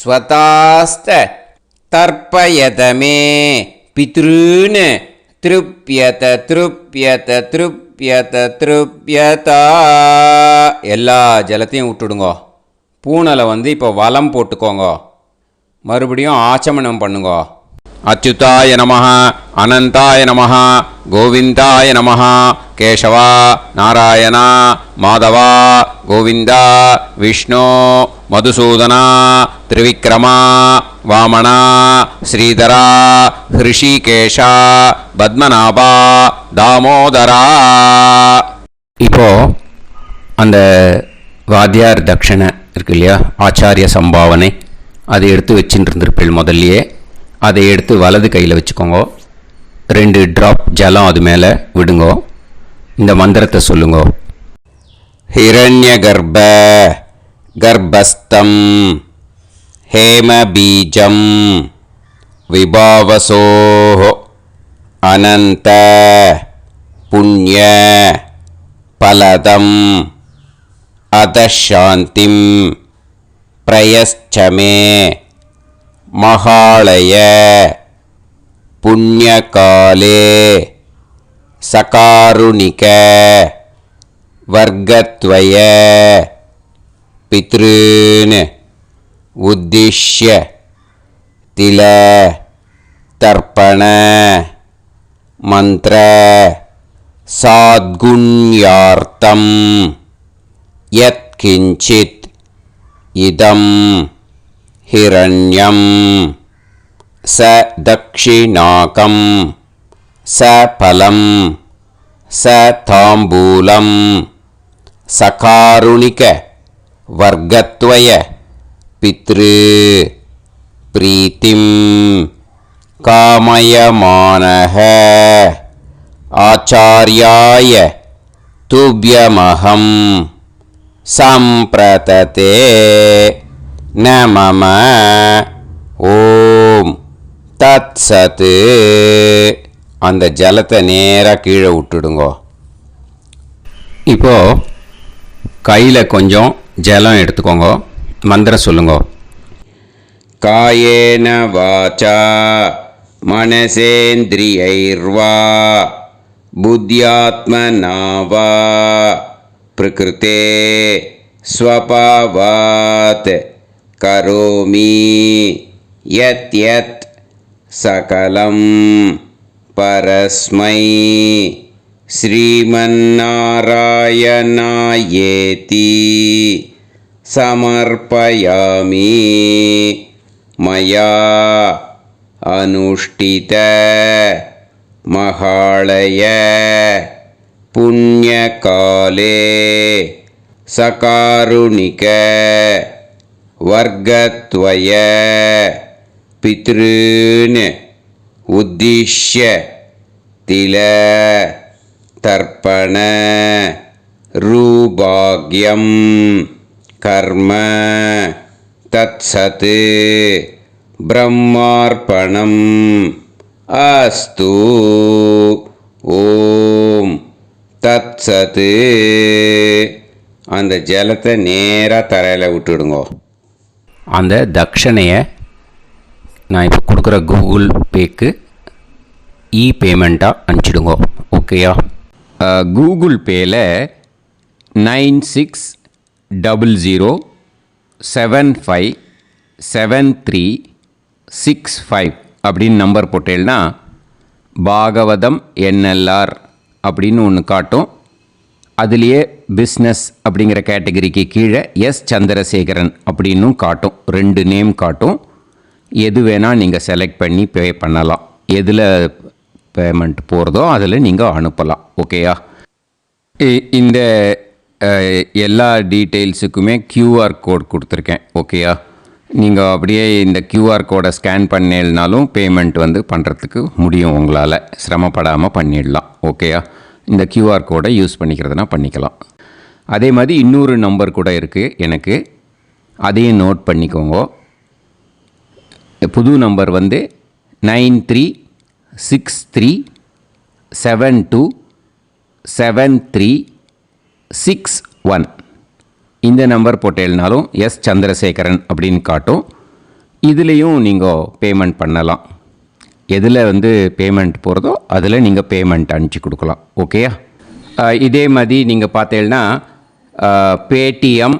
ஸ்வதாஸ்த தர்ப்பயதமே பித்ருன் திருப்யத திருப்யத திருப்யத திருப்யதா. எல்லா ஜலத்தையும் விட்டுடுங்கோ. பூனலை இப்போ வலம் போட்டுக்கோங்க. மறுபடியும் ஆச்சமனம் பண்ணுங்கோ. அச்சுதாய நமஹ, அனந்தாய நமஹ, கோவிந்தாய நமஹ, கேசவா நாராயணா மாதவா கோவிந்தா விஷ்ணு மதுசூதனா திரிவிக்ரமா வாமனா ஸ்ரீதரா ஹிருஷிகேஷா பத்மநாபா தாமோதரா. இப்போ அந்த வாத்தியார் தட்சணை இருக்கு இல்லையா, ஆச்சாரிய சம்பாவனை, அதை எடுத்து வச்சுட்டு இருந்திருப்பேன் முதல்லையே. அதை எடுத்து வலது கையில் வச்சுக்கோங்க. 2 ட்ராப் ஜலம் அது மேலே விடுங்கோ. இந்த மந்திரத்தை சொல்லுங்கோ. ஹிரண்ய கர்ப்ப கர்ப்பஸ்தம் ஹேமபீஜம் விபாவசோ அனந்த புண்ணிய பலதம் அதசாந்திம் பிரயச்சமே மகாளய புண்ணியகாலே சகாருணிக வர்க்கத்வய பித்ருன் உத்திஷ்ய தில தர்ப்பண மந்திர சாத்குண்யார்த்தம் யத்கிஞ்சித் இதம் ஹிரண்யம் ச தக்ஷிணாகம் ச பலம் ச தாம்பூலம் சகாருணிக வர்க்கத்வய பித்ரு பிரீத்திம் காமயமானஹ ஆச்சார்யாய துப்யமஹம் சம்பிரததே நமம. ஓம் தத் சத்து. அந்த ஜலத்தை நேராக கீழே விட்டுடுங்கோ. இப்போது கையில் கொஞ்சம் ஜலம் எடுத்துக்கோங்க. மந்திரம் சொல்லுங்க. காயேன வாச்சா மனசேந்திரியைர்வா புத்தியாத்மனா வா பிரகிருதே ஸ்வபாவாத் கரோமி யத் யத் சகலம் பரஸ்மை ஸ்ரீமன்னாராயணாயேதி சமர்ப்பயாமி மயா அனுஷ்டித மகாளய புண்ணியகாலே சகாருணிக வர்க்கத்வய பித்ருன் உத்திஷ்ய தில தர்ப்பண ரூபாக்யம் கர்ம தத்சத் பிரம்மார்ப்பணம் அஸ்து. ஓம் தத்சத். அந்த ஜலத்தை நேராக தரையில் விட்டுடுங்கோ. அந்த தட்சணையை நான் இப்போ கொடுக்குற கூகுள் பேக்கு பேமெண்ட்டாக அனுப்பிச்சிடுங்கோ. ஓகேயா? கூகுள் பேயில் 9600757365 அப்படின்னு நம்பர் போட்டேன்னா பாகவதம் என்எல்ஆர் அப்படின்னு ஒன்று காட்டும். அதுலேயே பிஸ்னஸ் அப்படிங்கிற கேட்டகரிக்கு கீழே எஸ் சந்திரசேகரன் அப்படின்னும் காட்டும். 2 நேம் காட்டும். எது வேணால் நீங்கள் செலக்ட் பண்ணி பே பண்ணலாம். எதில் பேமெண்ட் போகிறதோ அதில் நீங்கள் அனுப்பலாம். ஓகேயா? இந்த எல்லா டீட்டெயில்ஸுக்குமே QR கோட் கொடுத்துருக்கேன். ஓகேயா? நீங்கள் அப்படியே இந்த QR கோடை ஸ்கேன் பண்ணேனாலும் பேமெண்ட் பண்ணுறதுக்கு முடியும். உங்களால் சிரமப்படாமல் பண்ணிடலாம். ஓகேயா? இந்த QR கோடை யூஸ் பண்ணிக்கிறதுனா பண்ணிக்கலாம். அதே மாதிரி இன்னொரு நம்பர் கூட இருக்குது எனக்கு. அதையும் நோட் பண்ணிக்கோங்க. புது நம்பர் 9363727361. இந்த நம்பர் போட்டேனாலும் எஸ் சந்திரசேகரன் அப்படின்னு காட்டும். இதுலேயும் நீங்கள் பேமெண்ட் பண்ணலாம். எதில் பேமெண்ட் போகிறதோ அதில் நீங்கள் பேமெண்ட் அனுப்பிச்சி கொடுக்கலாம். ஓகேயா? இதே மாதிரி நீங்கள் பார்த்தீங்கன்னா பேடிஎம்,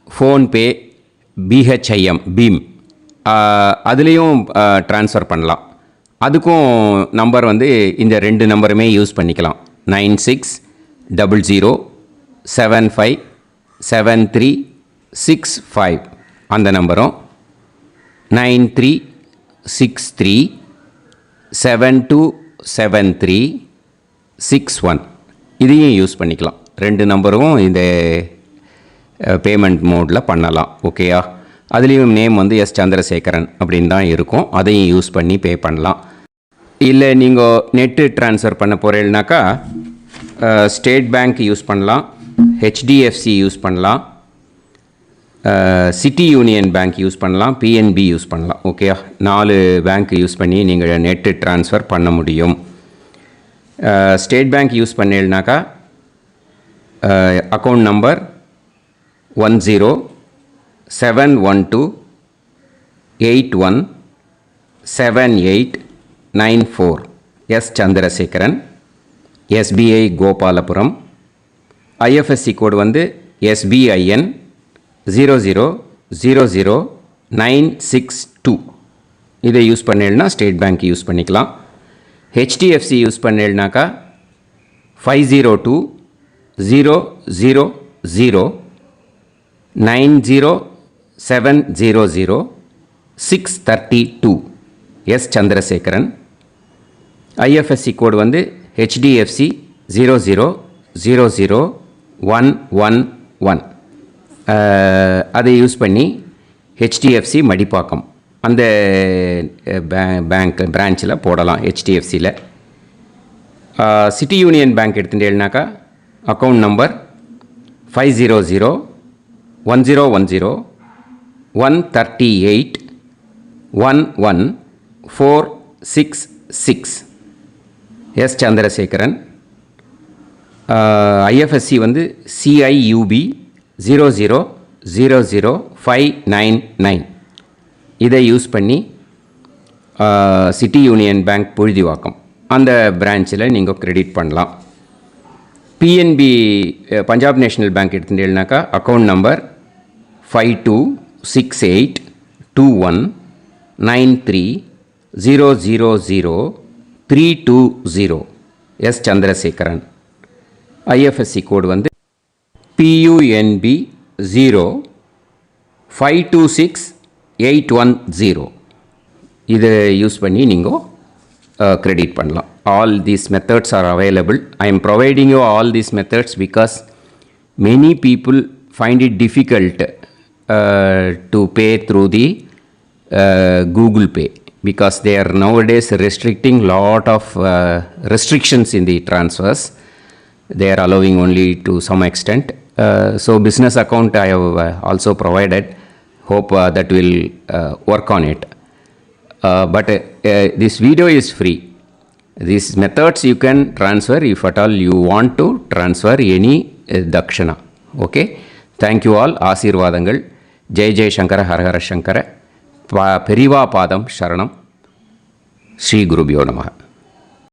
ஃபோன்பே, பிஹெச்ஐஎம், பீம் அதுலேயும் ட்ரான்ஸ்ஃபர் பண்ணலாம். அதுக்கும் நம்பர் இந்த 2 நம்பருமே யூஸ் பண்ணிக்கலாம். 9600757365 அந்த நம்பரும் 9363727361 இதையும் யூஸ் பண்ணிக்கலாம். 2 நம்பரும் இந்த பேமெண்ட் மோடில் பண்ணலாம். ஓகேயா? அதுலேயும் நேம் எஸ் சந்திரசேகரன் அப்படின்னு தான் இருக்கும். அதையும் யூஸ் பண்ணி பே பண்ணலாம். இல்லை நீங்கள் நெட்டு ட்ரான்ஸ்ஃபர் பண்ண போகிறீங்கனாக்கா ஸ்டேட் பேங்க் யூஸ் பண்ணலாம், HDFC யூஸ் பண்ணலாம், சிட்டி யூனியன் பேங்க் யூஸ் பண்ணலாம், PNB யூஸ் பண்ணலாம். ஓகேயா? 4 பேங்க் யூஸ் பண்ணி நீங்கள் நெட்டு ட்ரான்ஸ்ஃபர் பண்ண முடியும். ஸ்டேட் பேங்க் யூஸ் பண்ணீங்கனாக்கா account number 1071281789 S Chandrasekaran, SBI Gopalapuram. IFSC code SBIN 0000962. இதை யூஸ் பண்ணீங்கன்னா ஸ்டேட் பேங்க் யூஸ் பண்ணிக்கலாம். HDFC யூஸ் பண்ணீங்கனாக்கா 50200907000632 S Chandrasekaran. IFSC code HDFC 0000111. அதை யூஸ் பண்ணி HDFC மடிப்பாக்கம் அந்த பேங்க் பிரான்ச்சில் போடலாம். HDFCயில் சிட்டி யூனியன் பேங்க் எடுத்துட்டேன்னாக்கா account number 50011010381146 S Chandrasekaran. IFSC CIUB 0000599. இதை யூஸ் பண்ணி சிட்டி யூனியன் பேங்க் புழுதிவாக்கம் அந்த பிரான்ச்சில் நீங்கள் கிரெடிட் பண்ணலாம். PNB பஞ்சாப் நேஷ்னல் பேங்க் எடுத்துட்டேன்னாக்கா account number 52682193000320 S Chandrasekaran. IFSC code PUNB 0526810. இதை யூஸ் பண்ணி நீங்கள் கிரெடிட் பண்ணலாம். All these methods are available. I am providing you all these methods because many people find it difficult to pay through the Google Pay because they are nowadays restricting lot of restrictions in the transfers. They are allowing only to some extent. So business account I have also provided. Hope that will work on it. But this video is free. These methods you can transfer if at all you want to transfer any dakshana. Okay. Thank you all. ஆசீர்வாதங்கள். ஜெய் ஜெய் சங்கர ஹரஹர சங்கர. பெரிவா பாதம் சரணம். ஸ்ரீ குருபியோ நமः.